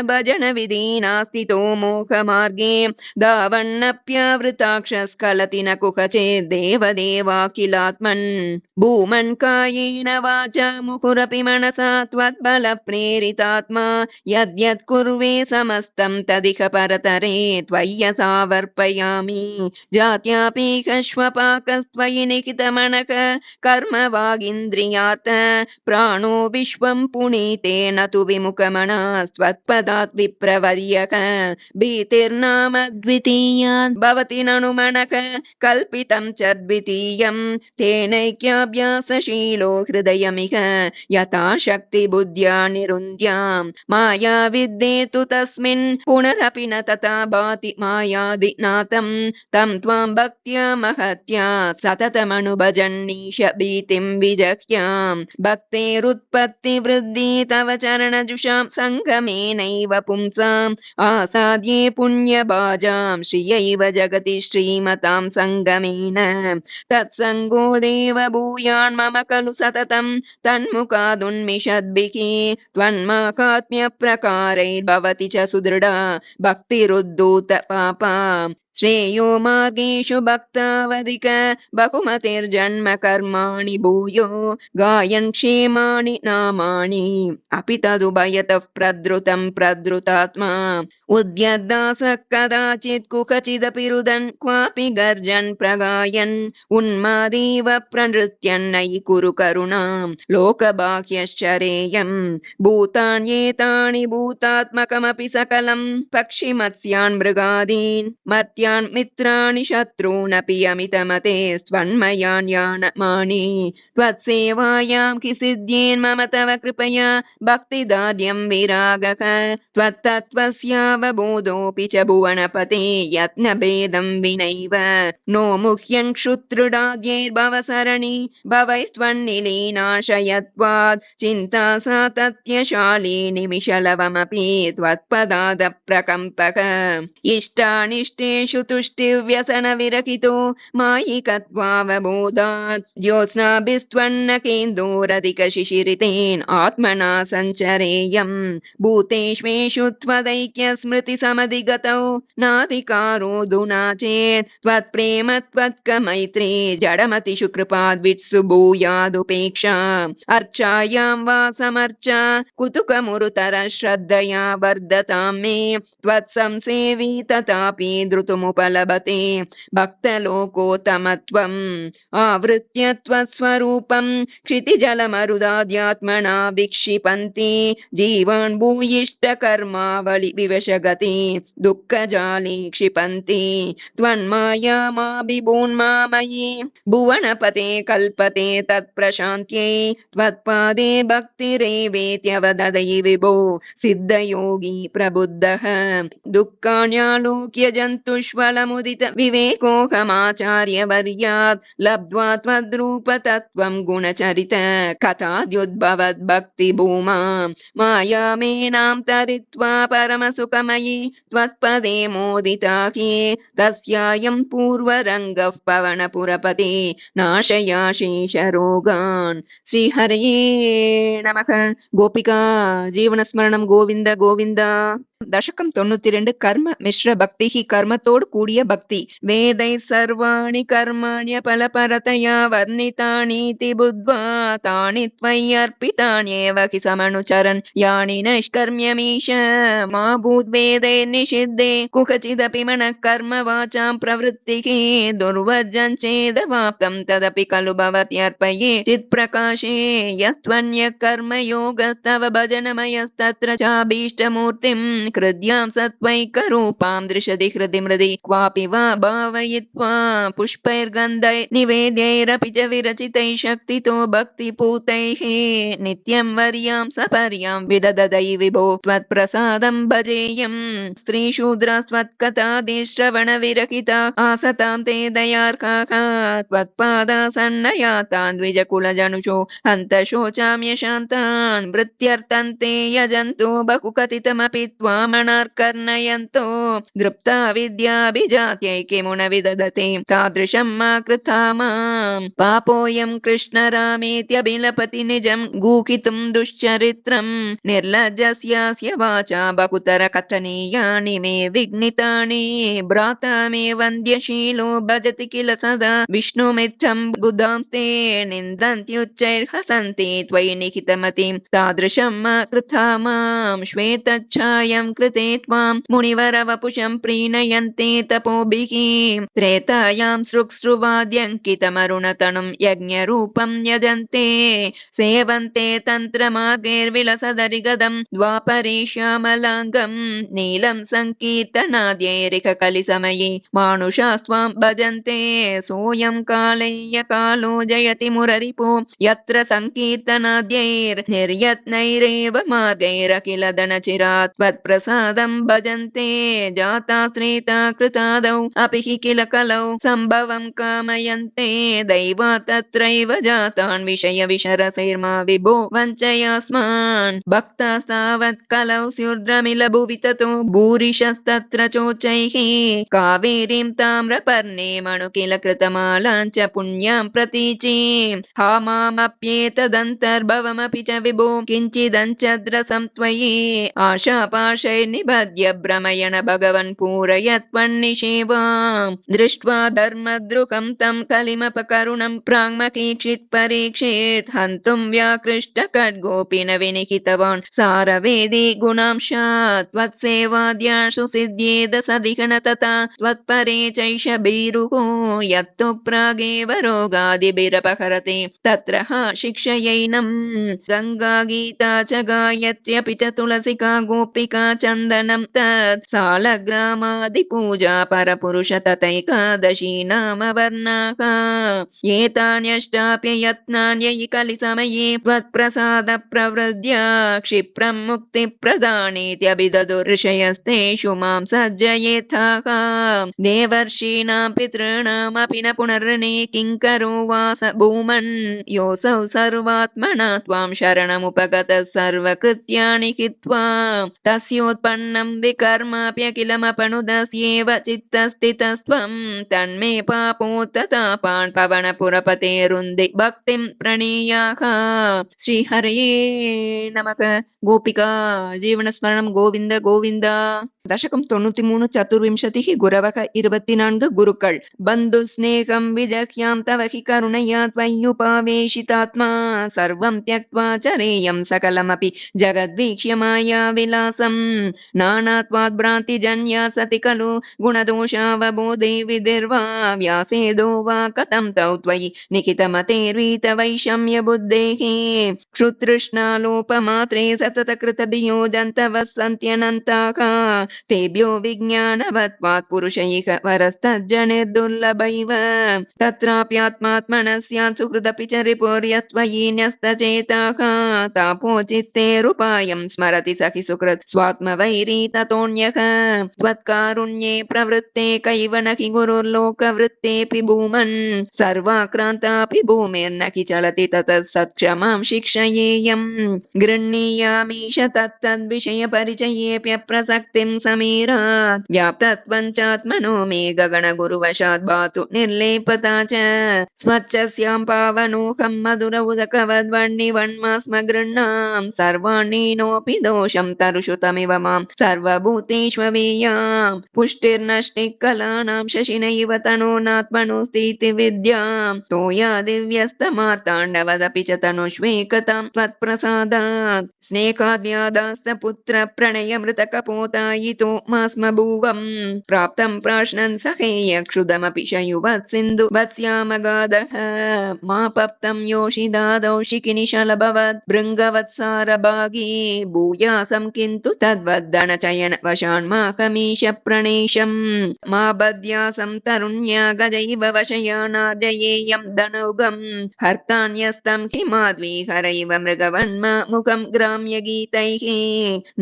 भजनविधिनास्तितो मोहमार्गे धावन्नप्यावृताक्षस्खलति न कुहचेद्देवदेवाखिलात्मन् भूमन् कायेन वाचा मुहुरपि मनसा त्वद्बलप्रेरितात्मा यद्यत् कुर्वे समस्तं तदिह परतरे त्वय्यसावर्पयामि जात्यापीकश्वपाकस्त्वयि निहितमनः कर्म वागिन्द्रियार्थ प्राणो विश्वं पुनीतेन तु विमुखमनस्त्वत्पदात् विप्रवर्यक भीतिर्नाम द्वितीयात् भवति ननु मनः कल्पितं च द्वितीयं तेनैक्याभ्यासशीलो हृदयमिह यथा शक्ति बुद्ध्या निरुन्द्यां माया विद्येतु तस्मिन् पुनरपि न तथा भाति मायादिनाथं तं त्वां भक्त्या महत्या सततमनुभजन्नीश भीतिं विजह्यां भक्तेरुत्पत्तिवृद्धि तव चरणजुषां सङ्गमेनैव पुंसाम् आसाद्ये पुण्यभाजां श्रियैव जगति श्रीमतां सङ्गमेन तत्सङ्गो देव भूयान् मम खलु सततं तन्मुखादुन्मिषद्भिः त्वन्माहात्म्यप्रकारैर्भवति च सुदृढा भक्तिरुद्धूत पापा श्रेयो मार्गेषु भक्तावधिक बहुमतिर्जन्म कर्माणि भूयो गायन् क्षेमाणि नामानि अपि तदुभयतः प्रद्रुतं प्रद्रुतात्मा उद्यद्दासः कदाचित् कुकचिदपि रुदन् क्वापि गर्जन् प्रगायन् उन्मादीव प्रनृत्यन्नयि कुरु करुणां लोकबाह्यश्चरेयम् भूतान्येतानि भूतात्मकमपि सकलं पक्षिमत्स्यान् मृगादीन् मर्त्य मित्राणि शत्रूनपि अमितमते स्वन्मयान्यानमानि त्वत्सेवायां कि सिद्ध्येन्मम तव कृपया भक्तिदार्ढ्यं विरागः त्वत्तत्त्वस्यावबोधोऽपि च भुवनपते यत्नभेदं विनैव नो मुह्यं क्षुत्रुडाद्यैर्भवसरणि भवैस्त्वन्निलीनाशयत्वात् चिन्ता सातत्यशाली निमिषलवमपि त्वत्पदादप्रकम्पः इष्टानिष्टेषु सर्वेषु तुष्टिव्यसनविरहितो मायिकत्वावबोधात् ज्योत्स्नाभिस्त्वन्नकेन्दोरधिकशिशिरितेन आत्मना सञ्चरेयम् भूतेष्वेषु त्वदैक्यस्मृतिसमधिगतौ नाधिकारोऽधुना चेत् त्वत्प्रेम त्वत्कमैत्री जडमतिषु कृपाद्वित्सु भूयादुपेक्षा अर्चायां वा समर्चा कुतुकमुरुतर श्रद्धया वर्धतां मे त्वत्संसेवी तथापि द्रुतमुपलभते भक्तलोकोत्तमत्वम् आवृत्य त्वत्स्वरूपं क्षितिजलमरुदाध्यात्मना विक्षिपन्ति जीवान् भूयिष्ठकर्मावलि विवशगति दुःखजाले क्षिपन्ति त्वन्मायामाभिभून्मामयि भुवनपते कल्पते तत्प्रशान्त्यै त्वत्पादे भक्तिरेवेत्यवदधि विभो सिद्धयोगी प्रबुद्धः दुःखान्यालोक्य जन्तुष्वलमुदित विवेकोऽहमाचार्यवर्यात् लब्ध्वा त्वद्रूपतत्त्वं गुणचरित कथाद्युद्भवद्भक्तिभूमा मायामेनां तरित्वा परमसुखमयी त्वत्पदे मोदिता हि तस्यायं पूर्वरङ्गः पवनपुरपते नाशयाशेषरोगान् श्रीहरये नमः गोपिका जीवनस्मरणं गोविन्द गोविन्द दशकं 92 कर्म मिश्र भक्ति कर्मतोड कूडिय भक्ति वेदै सर्वाणि कर्माण्यफलपरतया वर्णितानीति बुद्ध्वा तानि त्वय्यर्पितान्येव हि समनुचरन् यानि नैष्कर्म्यमीश मा भूद्वेदैर्निषिद्धे कुहचिदपि मनः कर्म वाचां प्रवृत्तिः दुर्वर्जन् चेदवाप्तं तदपि खलु भवत्यर्पये चित्प्रकाशे यस्त्वन्यः कर्मयोगस्तव भजनमयस्तत्र चाभीष्टमूर्तिं कृद्यां सत्त्वैकरूपां दृशति हृदि मृदि क्वापि वा भावयित्वा पुष्पैर्गन्धै निवेद्यैरपि च विरचितैः शक्तितो भक्तिपूतैः नित्यं वर्यां सपर्यां विदधदै विभो त्वत्प्रसादं भजेयं स्त्रीशूद्रास्त्वत्कथादिश्रवणविरहिता आसतां ते दयार्काः त्वत्पादासन्नयातान् द्विजकुलजनुषो हन्तशोचाम्यशान्तान् वृत्त्यर्थन्ते यजन्तो बहुकथितमपि त्वामनार्कर्णयन्तो दृप्ता विद्याभिजात्यै किमुन विदधते तादृशं मा कृता मां पापोऽयं कृष्णरामेत्यभिलपति निजं गूहितुं दुश्चरित्रं निर्लज्जस्यास्य वाचा बहुतर कथनीयानि मे विघ्नितानि भ्राता मे वन्द्यशीलो भजति किल सदा विष्णुमित्थं बुधांस्ते निन्दन्त्युच्चैर्हसन्ति त्वयि निहितमतिं तादृशं मा कृता मां श्वेतच्छायं कृते त्वां मुनिवरवपुषं प्रीणयन्ते तपोभिः त्रेतायां सृक्सृवाद्यङ्कितमरुणतनुं यज्ञरूपं यजन्ते सेवन्ते तन्त्रमार्गैर्विलसदरिगदं द्वापरे श्यामलाङ्गं नीलं सङ्कीर्तनाद्यैरिककलिसमये मानुषास्त्वां भजन्ते सोऽयं कालय्य कालो जयति मुररिपो यत्र सङ्कीर्तनाद्यैर्निर्यत्नैरेव मार्गैरखिल धनचिरात् त्वत्प्रसादं भजन्ते जाता श्रेता कृतादौ अपि हि किल कलौ सम्भवं कामयन्ते दैवा तत्रैव जातान् विषय विशरसैर्मा विभो वञ्चयास्मान् भक्तास्तावत् कलौ स्युर्द्रमिलभुवि ततो भूरिशस्तत्र चोच्चैः कावेरीं ताम्रपर्णे मणु किल कृतमालाञ्च पुण्यां प्रतीचीं हा मामप्येतदन्तर्भवमपि च विभो किञ्चिदञ्चद्रसं त्वयि आशापाशैर्निबध्य भ्रमयण भगवन् पूरयत्वन्निषेवां दृष्ट्वा धर्मद्रुकं तं कलिमपकरुणं प्राङ्मकीक्षित् परीक्षेत् हन्तुं व्याकृष्ट खड्गोऽपि न विनिहितवान् सारवेदी गुणांशात् त्वत्सेवाद्याशु सिद्ध्येद सदिघन तथा त्वत्परे चैष भीरुः यत्तु प्रागेव रोगादिभिरपहरते तत्र हा शिक्षयैनं गङ्गा गीता च गायत्र्यपि च तुलसिका गोपिका चन्दनं तत् सालग्रामादिपूजा परपुरुष तथैकादशी नाम वर्णाः एतान्यष्टाप्ययत्नान्यै कलिसमये त्वत्प्रसाद प्रवृद्ध्या क्षिप्रं मुक्तिप्रदानेत्यभिदधो ऋषयस्तेषु मां सज्जयेथाः देवर्षीणां पितॄणामपि न पुनर्णे किङ्करो वास भूमन् योऽसौ सर्वात्मना त्वां शरणमुपगतः सर्वकृत्यानि हित्वा तस्योत्पन्नं विकर्माप्यखिलमपनुदस्येव एव चित्तस्थितस्त्वं तन्मे पापोत्ततापान् पवनपुरपतेरुन्दे भक्तिं प्रणीयाः श्रीहरये नमः गोपिका जीवनस्मरणं गोविन्द गोविन्द दशकं 93 चतुर्विंशतिः गुरवः 24 गुरुक्कळ् बन्धुस्नेहं विजह्यां तव हि करुणया त्वय्युपावेशितात्मा सर्वं त्यक्त्वा चरेयं सकलमपि जगद्वीक्ष्य मायाविलासं नानात्वाद् भ्रान्तिजन्या सति खलु गुणदोषावबोधे विधिर्वा व्यासेदो वा कथं तौ त्वयि निखितमतेर्वीतवैषम्यबुद्धेः क्षुतृष्णालोपमात्रे सततकृतधियो जन्तवः सन्त्यनन्ताः तेभ्यो विज्ञानवत्वात् पुरुष इह वरस्तज्जनिर्दुर्लभैव तत्राप्यात्मात्मनः स्यात् सुहृदपि च रिपुर्यस्त्वयि न्यस्तचेताः तापोचित्तेरुपायं स्मरति सखि सुकृत् स्वात्मवैरी ततोऽन्यः त्वत्कारुण्ये प्रवृत्ते कैव न हि गुरुर्लोकवृत्तेऽपि भूमन् सर्वाक्रान्तापि भूमिर्न हि चलति ततः सत्क्षमां शिक्षयेयम् गृह्णीयामीश तत्तद्विषयपरिचयेऽप्यप्रसक्तिं समीरात् व्याप्तत्वञ्चात्मनो मे गगनगुरुवशात् भातु निर्लेपता च स्वच्छस्यां पावनोऽहं मधुर उदकवद्वह्निवन्मास्म गृह्णां सर्वाण्येनोऽपि दोषं तरुषु तमिव मां सर्वभूतेष्ववीयां पुष्टिर्नष्टिः कलानां शशिनैव तनोनात्मनोऽस्तीति विद्यां तोया दिव्यस्तमार्ताण्डवदपि च तनुष्वेकतां त्वत्प्रसादात् स्नेहाद्व्यादास्तपुत्रप्रणयमृतकपोतायितो मास्म भुवं प्राप्तं प्राश्नन् सहेय क्षुदमपि शयुवत् सिन्धु वत्स्यामगाधः मापप्तं योषिदादौ शिखिनिशलभवत् भृङ्गवत्सारभागी भूयासं किन्तु तद्वद्दनचयन वशान्माहमीश प्रणेशं मा बध्यासं तरुण्या गजैव वशयानाद्ययेयं धनौगं हर्तान्यस्तं हि माध्वी हरैव मृगवन्मा मुखं ग्राम्यगीतैः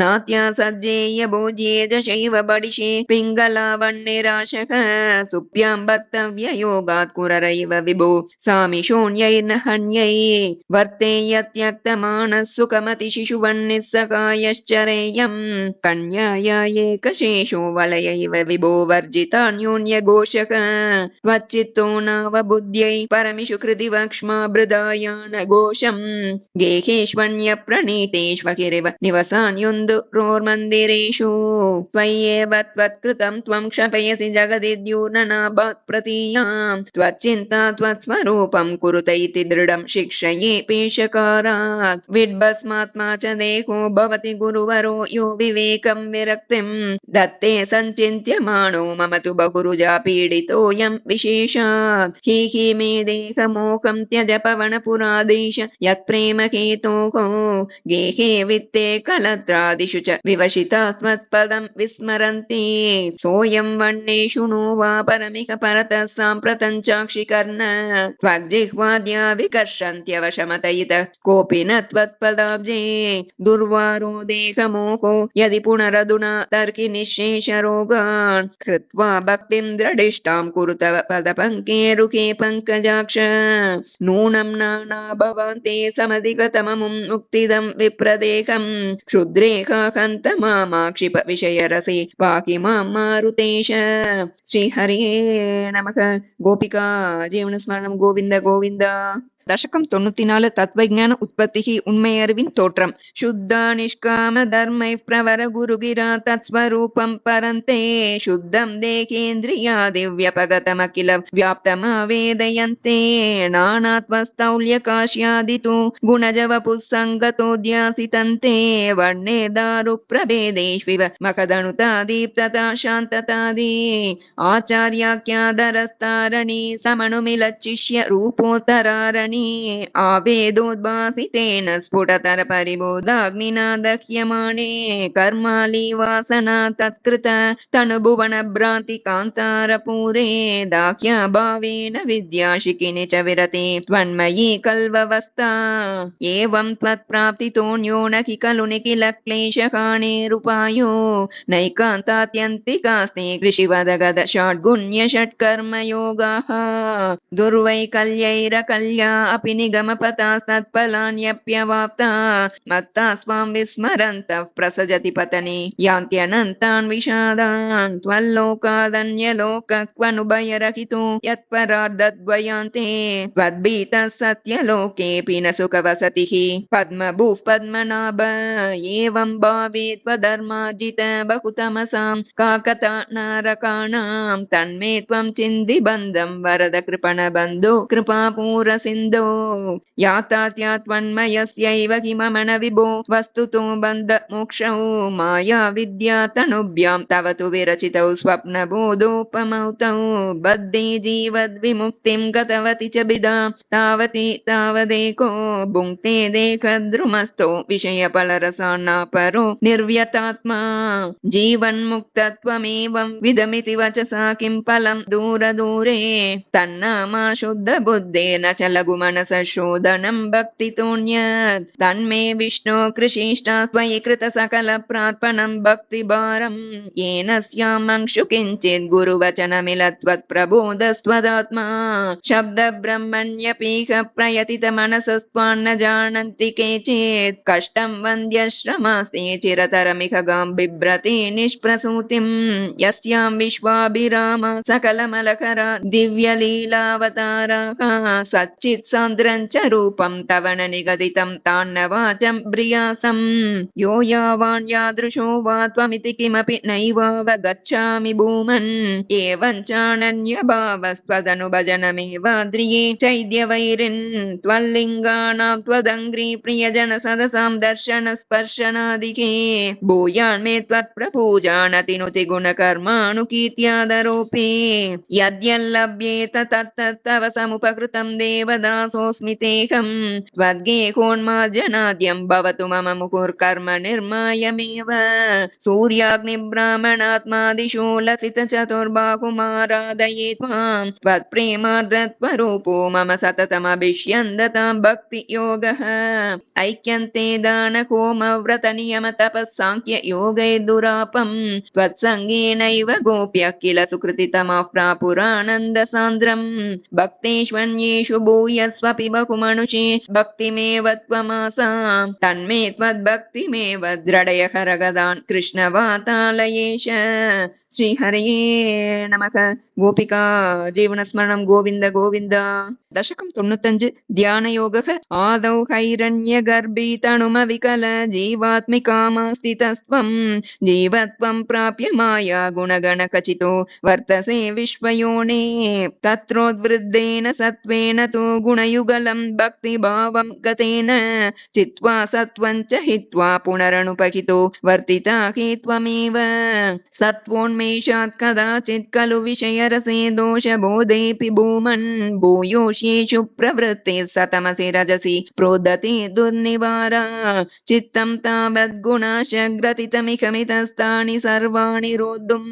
नात्या सज्जेय भोज्ये जशैव बडिशे पिङ्गलावन्निराशः सुप्यां भर्तव्ययोगात् कुररैव विभो सामिशोऽन्यैर्न हन्यै वर्तेयत्यक्तमानः सुखमतिशिशुवन्निस्सखायश्चरेयं कन्याया एकशेषो वलयैव विभो वर्जितान्योन्यघोषः त्वच्चित्तो नावबुद्ध्यै परमिषु कृति वक्ष्मा बृदायान घोषं गेहेष्वन्यप्रणीतेष्वहिरिव निवसान्युन्दुरोर्मन्दिरेषु त्वय्येव त्वत्कृतं त्वं क्षपयसि जगदिद्यूर्णनाभात् प्रतीयां त्वच्चिन्ता त्वत्स्वरूपं कुरुत इति दृढं शिक्षये पेशकारात् विड्भस्मात्मा च देहो भवति गुरुवरो यो विवेकं विरक्तिं दत्ते सञ्चिन्त्यमाणो मम तु बहुरुजा पीडितोऽयं विशेषात् हि मे देहमोहं त्यज पवनपुराधीश यत्प्रेम हेतोः गेहे वित्ते कलत्रादिषु च विवशितास्मत्पदं विस्मरन्ति सोऽयं वह्नेषु नो वा परमिह परतः साम्प्रतं चाक्षिकर्ण त्वग्जिह्वाद्या विकर्षन्त्यवशमतयितः कोऽपि न त्वत्पदाब्जे दुर्वारो देहमोहो यदि पुनरधुना तर्हि निःशेषरोगान् कृत्वा भक्तिं दृढिष्टां कुरु तव पदपङ्केरुके पङ्कजाक्ष नूनं नाना भवन्ते समधिगतममुं मुक्तिदं विप्रदेहं क्षुद्रेहाहन्त मामाक्षिप विषयरसे पाहि मां मारुतेश श्रीहरिये नमः गोपिका जीवनस्मरणं गोविन्द गोविन्द दशकं 94 तत्वज्ञान उत्पत्तिः उण्मैयறிविन् तोत्रम् शुद्धा निष्काम धर्मैः प्रवर गुरुगिरा तत्स्वरूपं परन्ते शुद्धं देहेन्द्रियादिव्यपगतमखिल व्याप्तमावेदयन्ते नानात्वस्तौल्यकाश्यादितो गुणजवपुः सङ्गतोऽध्यासितन्ते वर्णे दारुप्रभेदेष्विव मखदनुता दीप्तता शान्ततादि आचार्याख्याधरस्तारणि समनुमिलच्चिष्य रूपोत्तरारणि आवेदोद्भासितेन स्फुटतर परिबोधाग्निना दह्यमाने कर्माली वासना तत्कृत तनुभुवन भ्रान्ति कान्तारपूरे दाह्या भावेन विद्याशिखिनि च विरते त्वन्मयी कल्ववस्था एवं त्वत्प्राप्तितोऽन्यो न हि खलु निखिल क्लेशहानेरुपायो नैकान्तात्यन्तिकास्ते कृषिवदगद षड्गुण्य षट्कर्मयोगाः दुर्वैकल्यैरकल्या अपि निगमपतास्तत्फलान्यप्यवाप्ता मत्ता स्वां विस्मरन्तः प्रसजति पतने यान्त्यनन्तान् विषादान् त्वल्लोकादन्यलोकक्वनुभयरहितो यत्परार्धद्वयान्ते त्वद्भीतः सत्यलोकेऽपि न सुखवसतिः पद्मभूः पद्मनाभ एवं भावे त्वधर्मार्जित बहुतमसां काकतानरकाणां तन्मे त्वं चिन्दिबन्धं वरद कृपणबन्धो कृपापूरसिन्धो यातात्या त्वन्मयस्यैव किममन विभो वस्तुतो बन्धमोक्षौ माया विद्या तनुभ्यां तव तु विरचितौ स्वप्नबोधोपमौ तौ बद्धे जीवद्विमुक्तिं गतवति च बिदा तावती तावदेको भुङ्क्ते देहद्रुमस्थो विषयफलरसान्नापरो निर्व्यतात्मा जीवन्मुक्तत्वमेवं विदमिति वचसा किं फलं दूरदूरे तन्नामा शुद्धबुद्धेन च लघुमनसशोधनं भक्तितोऽन्यत् तन्मे विष्णो कृशिष्टा स्वयि कृतसकलप्रार्पणं भक्तिभारं येन स्यामंशु किञ्चित् गुरुवचनमिलत्वत्प्रबोधस्त्वदात्मा शब्दब्रह्मण्यपीह प्रयतितमनसस्त्वान्न जानन्ति केचित् कष्टं वन्द्यश्रमास्ते चिरतरमिह गां बिभ्रति निष्प्रसूतिं यस्यां विश्वाभिराम सकलमलकरा दिव्यलीलावताराः सच्चित् सान्द्रं च रूपं तव न निगदितं तान्न वाचं ब्रियासं यो यावान् यादृशो वा त्वमिति किमपि नैवावगच्छामि भूमन् एवं चानन्यभावस्त्वदनुभजनमेवाद्रिये चैद्यवैरिन् त्वल्लिङ्गानां त्वदङ्घ्रि प्रियजन सदसां दर्शन स्पर्शनादिके भूयान्मे त्वत्प्रपूजानतिनुति गुणकर्मानुकीर्त्यादरोऽपि यद्यल्लभ्येत तत्तव समुपकृतं देवदासोऽस्मि तेऽहं त्वद्गेहोन्मार्जनाद्यं भवतु मम मुहुर्कर्म निर्मायमेव सूर्याग्निब्राह्मणात्मादिषु लसितचतुर्बाहुमाराधये त्वां त्वत्प्रेमार्द्रत्वरूपो मम सततमभिष्यन्दतां भक्तियोगः ऐक्यन्ते दानहोमव्रतनियमतपःसाङ्ख्ययोगैर्दुरापं त्वत्सङ्गेनैव गोप्यः किल सुकृतितमः प्रापुरानन्दसान्द्रं भक्तेष्वन्येषु भूयस्वपि बहुमनुषे भक्तिमेव त्वमासां तन्मे त्वद्भक्तिमेव दृढय हरगदान् कृष्णवातालयेश श्रीहरये नमः गोपिका जीवनस्मरणं गोविन्द गोविन्द दशकं 95 ध्यानयोगः आदौ हैरण्यगर्भितनुमविकल जीवात्मिकामास्थितस्त्वं जीवत्वं प्राप्य माया गुणगणखचितो वर्तसे विश्वयोने तत्रोद्वृद्धेन सत्त्वेन तु गुणयुगलं भक्तिभावं गतेन चित्वा सत्त्वं च हित्वा पुनरनुपहितो वर्तिता हि त्वमेव सत्त्वोन्मेषात् कदाचित् खलु विषयरसे दोषबोधेऽपि भूमन् भूयोषेषु प्रवृत्ते सतमसि रजसि प्रोदते दुर्निवारा चित्तं तावद्गुणाशग्रथितमिहमितस्तानि सर्वाणि रोद्धुं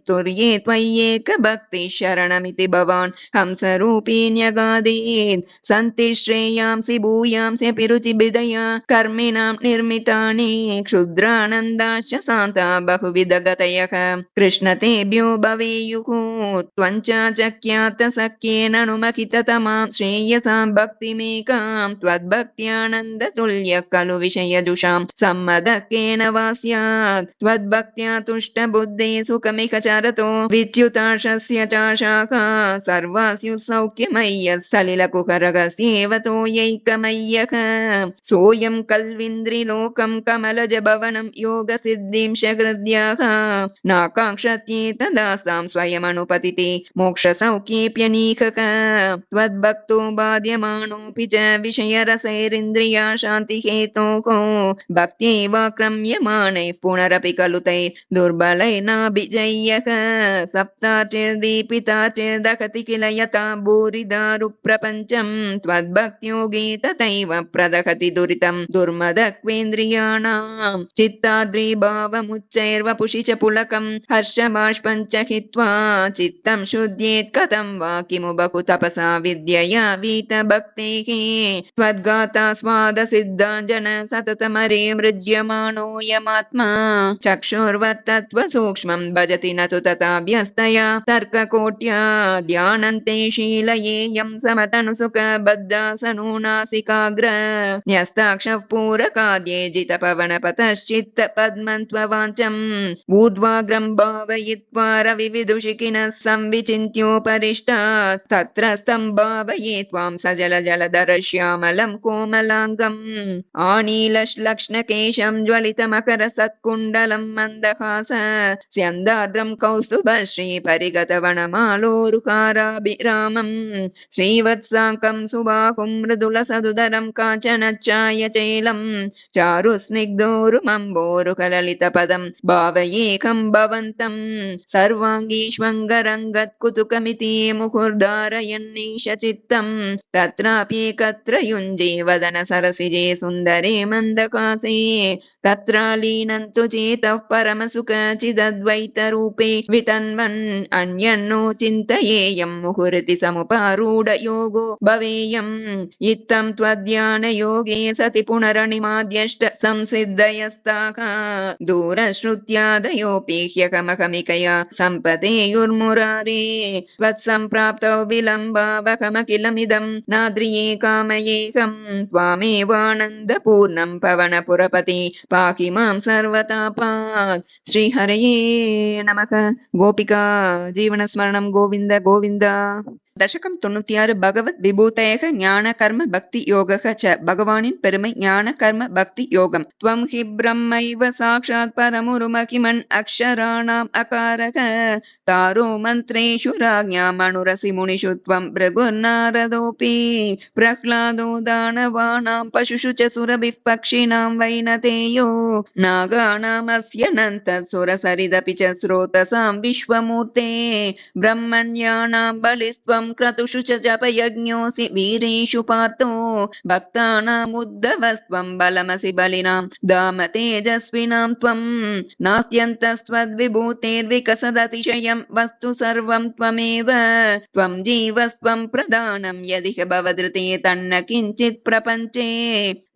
तुर्ये त्वय्येक भक्तिः शरणमिति भवान् हंसरूपी न्यगादीत् सन्ति श्रेयांसि भूयांस्यपि रुचिभिदया कर्मिणां निर्मितानि क्षुद्रानन्दाश्च शान्ता बहुविधगतयः कृष्णतेभ्यो भवेयुः त्वञ्चाचक्यात सख्येन नुमखिततमां श्रेयसां भक्तिमेकां त्वद्भक्त्यानन्दतुल्यः खलु विषयजुषां सम्मदकेन वा स्यात् त्वद्भक्त्या तुष्टबुद्धे सुखमिह चरतो विच्युताशस्य चाशाखा सर्वास्युः सौख्यमय्यः सलिलकुहरगस्येव तोयैकमय्यः सोऽयं कल्विन्द्रिलोकं कमलजभवनं योगसिद्धिं शकृद्याः नाकाङ्क्षत्येतदास्तां स्वयमनुपतिते मोक्षसौख्येऽप्यनीकः त्वद्भक्तो बाध्यमानोऽपि च विषयरसैरिन्द्रिया शान्तिहेतोः भक्त्यैवाक्रम्यमाणैः पुनरपि खलु तैः दुर्बलैर्नाभिजय्यः सप्ताचिर्दीपिता चिर्दहति किल यथा भूरिदारुप्रपञ्चं त्वद्भक्त्योगे तथैव प्रदहति दुरितं दुर्मदक्वेन्द्रियाणां चित्ताद्रिभावमुच्चैर्वपुषि च पुलकं हर्षबाष्पं च हित्वा चित्तं शुद्ध्येत् कथं वा किमु बहु तपसा विद्यया वीतभक्तेः त्वद्गाता स्वादसिद्धाञ्जन सततमरे मृज्यमाणोऽयमात्मा चक्षुर्वत्तत्वसूक्ष्मं भजति न तु तथा व्यस्तया तर्ककोट्या ध्यानन्ते शीलयेयं समतनुसुख बद्धासनो नासिकाग्र न्यस्ताक्षः पूरकाद्ये जितपवनपतश्चित्त पद्मन्त्ववाञ्चम् ऊर्ध्वाग्रं भावयित्वा रविविदुषिकिनः संविचिन्त्योपरिष्टात् तत्रस्तं भावये त्वां सजलजलधर श्यामलं कोमलाङ्गम् आनीलश्लक्ष्णकेशं ज्वलितमकरसत्कुण्डलं मन्दहास स्यन्दार्द्रं कौस्तुभश्रीपरिगतवनमालोरुहाराभिरामम् श्रीवत्साङ्कं सुबाहुं मृदुलसदुदरं काञ्चनच्चायचैलं चारुस्निग्धोरुमम्बोरुकललितपदं भावयेकं भवन्तं सर्वाङ्गीष्वङ्गरङ्गत्कुतुकमिति मुहुर्धारयन्नीश चित्तं तत्राप्येकत्र युञ्जे वदन सरसिजे सुन्दरे मन्दकासे तत्रालीनन्तु चेतः परमसुखचिदद्वैतरूपे वितन्वन् अन्यन्नो चिन्तयेयं मुहुरिति समुपारूढयोगो भवेयम् इत्थं त्वद्ध्यानयोगे सति पुनरनिमाद्यष्ट संसिद्धयस्ताः दूरश्रुत्यादयोऽपि ह्यकमकमिकया सम्पदेयुर्मुरारे त्वत्सम्प्राप्तौ विलम्बावकमखिलमिदं नाद्रिये कामयेकं त्वामेवानन्दपूर्णं पवनपुरपति पाहि मां सर्वतापात् श्रीहरये नमः गोपिका जीवनस्मरणं गोविन्द गोविन्द दशकं 96 பகவத் விபூதயக ஞான கர்ம பக்தி யோகக ச பகவானின் பெருமை ஞான கர்ம பக்தி யோகம் த்வம் ஹி பிரம்மைவ சாக்ஷாத் பரமுருமகிமன் அக்ஷராணாம் அகாரக தாரோ மந்த்ரேஷு ராஜ்ஞாம் அனுரசி முனிஷு த்வம் பிருகுர்நாரதோபி பிரஹ்லாதோ தானவானாம் பசுஷு ச சுரபிः பக்ஷிணாம் வைனதேயோ நாகானாம் அஸ்ய நந்த சுரசரிதபி ச ஸ்ரோதசாம் விஸ்வமூர்த்தே பிரம்மண்யானாம் பலிஸ்த்வம் क्रतुषु च जपयज्ञोऽसि वीरेषु पार्थो भक्तानामुद्धवस्त्वं बलमसि बलिनां दाम तेजस्विनां त्वं नास्त्यन्तस्त्वद्विभूतेर्विकसदतिशयं वस्तु सर्वं त्वमेव त्वं जीवस्त्वं प्रधानं यदिह भवदृते तन्न किञ्चित् प्रपञ्चे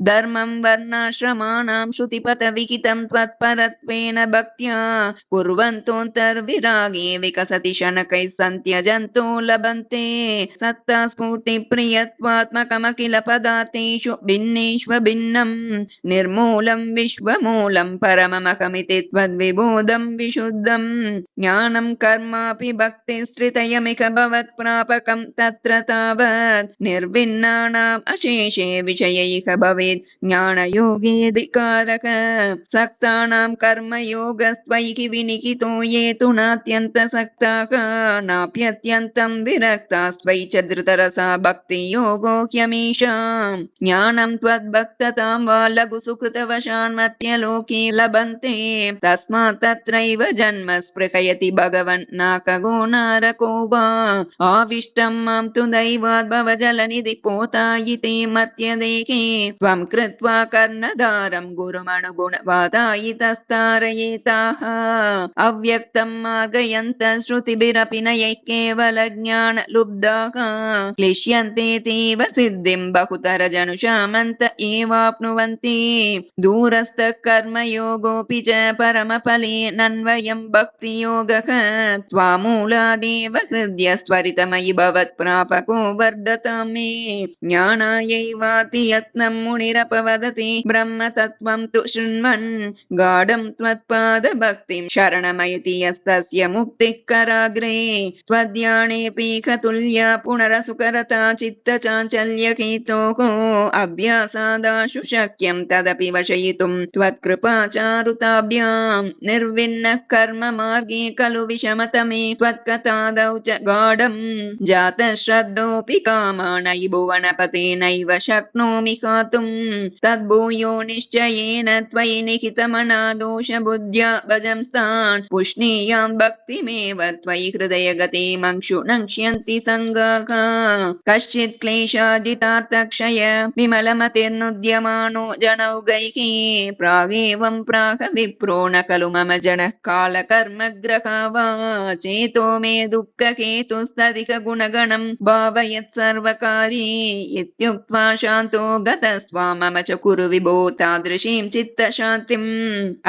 धर्मं वर्णाश्रमाणां श्रुतिपथविहितं त्वत्परत्वेन भक्त्या कुर्वन्तोऽन्तर्विरागे विकसति शनकैः सन्त्यजन्तो लभन्ते सत्ता स्फूर्ति प्रियत्वात्मकमखिल पदार्थेषु भिन्नेष्व भिन्नं निर्मूलं विश्वमूलं परममकमिति त्वद्विबोधं विशुद्धं ज्ञानं कर्मापि भक्तिस्त्रितयमिक भवत्प्रापकं तत्र तावत् निर्भिन्नानाम् अशेषे विषयैः भवेत् ज्ञानयोगेऽधिकारः सक्तानां कर्मयोगस्त्वयि विनिहितो ये तु नात्यन्तसक्ताः नाप्यत्यन्तं विरक्तास्त्वयि च धृतरसा भक्तियोगो ह्यमीषां ज्ञानं त्वद्भक्ततां वा लघुसुकृतवशान्मत्यलोके लभन्ते तस्मात् तत्रैव जन्म स्पृहयति भगवन् नाकगो नारको वा आविष्टं मां तु दैवात् भवजलनिधि पोतायिते मत्यदेहे त्वं कृत्वा कर्णधारं गुरुमनुगुणवादायितस्तारयेताः अव्यक्तं मार्गयन्तः श्रुतिभिरपि नयैः केवलज्ञान लुब्धाः क्लिश्यन्ते तीव सिद्धिं बहुतर जनुषामन्त एवाप्नुवन्ति दूरस्थः कर्मयोगोऽपि च परमफले नन्वयं भक्तियोगः त्वामूलादेव हृद्यस्त्वरितमयि भवत्प्रापको वर्धतां मे ज्ञानायैवाति यत्नं मुनिरपवदति ब्रह्मतत्त्वं तु शृण्वन् गाढं त्वत्पादभक्तिं शरणमयति यस्तस्य मुक्तिः कराग्रे त्वद्ध्यानेऽपीखतुल्या पुनरसुकरता चित्तचाञ्चल्यहेतोः अभ्यासादाशु शक्यं तदपि वशयितुं त्वत्कृपाचारुताभ्यां निर्विन्नः कर्म मार्गे खलु विषमतमे त्वत्कथादौ च गाढं जातः श्रद्धोऽपि कामानयि भुवनपते नैव शक्नोमि खातुं तद्भूयो निश्चयेन त्वयि निहितमना दोषबुद्ध्या भजंस्तान् पुष्णीयां भक्तिमेव त्वयि हृदयगते मंक्षु नक्ष्यन्ति संगाः कश्चित् क्लेशाजितार्थक्षय विमलमतिर्नुद्यमानो जनौघैः प्रागेवं प्राह विप्रो न खलु मम जनः कालकर्मग्रहा वा चेतो मे दुःखहेतुस्तधिक गुणगणं भावयत् सर्वकारी इत्युक्त्वा शान्तो गतस्त्वा मम च कुरु विभो तादृशीं चित्तशान्तिम्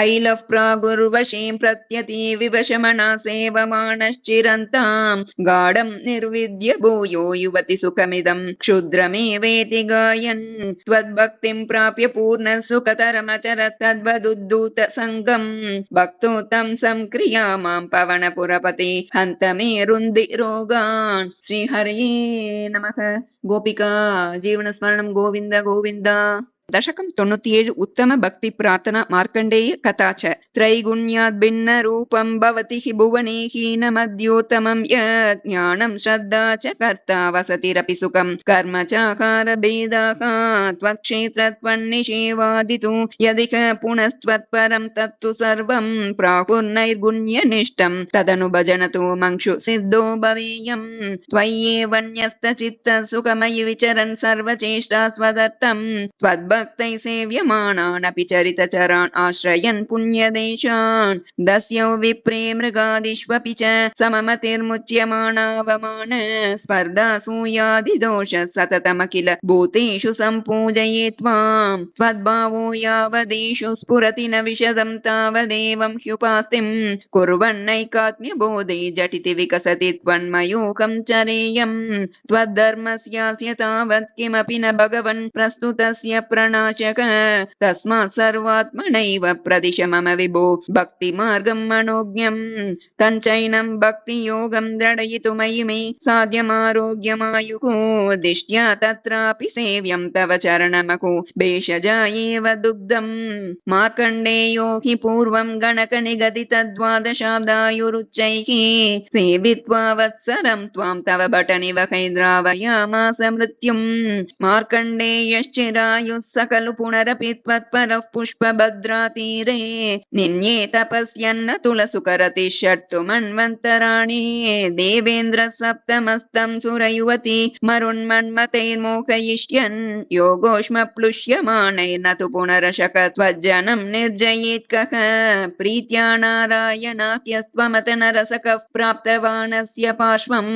ऐलः प्रागुर्वशीं प्रत्यति विवशमना सेवमानश्चिरन्तां गाढं निर्विण्णं दुर्विद्य भूयो युवति सुखमिदं क्षुद्रमेवेति गायन् त्वद्भक्तिं प्राप्य पूर्णसुखतरमचरत् तद्वदुद्धूत सङ्गम् भक्तो तं संक्रियामां पवनपुरपति हन्त मे रुन्धि रोगान् श्रीहरये नमः। गोपिका जीवनस्मरणं गोविन्द गोविन्द। दशकं 97 उत्तम भक्ति प्रार्थना मार्कण्डेय कथा च त्रैगुण्याद् भिन्न रूपं भवति हि भुवने हीनमद्योत्तमं यत् ज्ञानं श्रद्धा च कर्ता वसतिरपि सुखं कर्म चाकार भेदाः त्वत्क्षेत्रत्वन्निषेवादितु यदिह पुनस्त्वत्परं तत्तु सर्वं प्राहुर्नैर्गुण्यनिष्ठं तदनु भजनतो मंक्षु सिद्धो भवेयं त्वय्येवन्यस्तचित्तः सुखमयि विचरन् सर्वचेष्टा स्वदत्तं भक्तैः सेव्यमानानपि चरितचरान् आश्रयन् पुण्यदेशान् दस्यौ विप्रे मृगादिष्वपि च सममतिर्मुच्यमानावमान स्पर्धासूयादिदोषः सततमखिल भूतेषु सम्पूजये त्वां त्वद्भावो यावदेषु स्फुरति न विशदं तावदेवं ह्युपास्तिं कुर्वन्नैकात्म्यबोधे झटिति विकसति त्वन्मयोकं चरेयं त्वद्धर्मस्यास्य तावत् किमपि न भगवन् प्रस्तुतस्य प्रणाशक तस्मात् सर्वात्मनैव प्रदिश मम विभो भक्तिमार्गं मनोज्ञं तञ्चैनं भक्तियोगं दृढयितुमयि मे साध्यमारोग्यमायुः दिष्ट्या तत्रापि सेव्यं तव चरणमको भेषजा एव दुग्धम् मार्कण्डेयो हि पूर्वं गणकनिगदितद्वादशाब्दायुरुच्चैः सेवित्वा वत्सरं त्वां तव भटनिवहैर्द्रावयामास मृत्युं मार्कण्डेयश्चिरायुः सकलु पुनरपि त्वत्परः पुष्पभद्रातीरे निन्ये तपस्यन्न तुलसुकरति षट्टु मन्वन्तराणि देवेन्द्र सप्तमस्तं सुरयुवति मरुन्मन्मतैर्मोहयिष्यन् योगोष्म प्लुष्यमाणैर्न तु पुनरशक त्वज्जनं निर्जयेत् कः प्रीत्या नारायणाख्यस्त्वमत नरसकः प्राप्तवानस्य पार्श्वं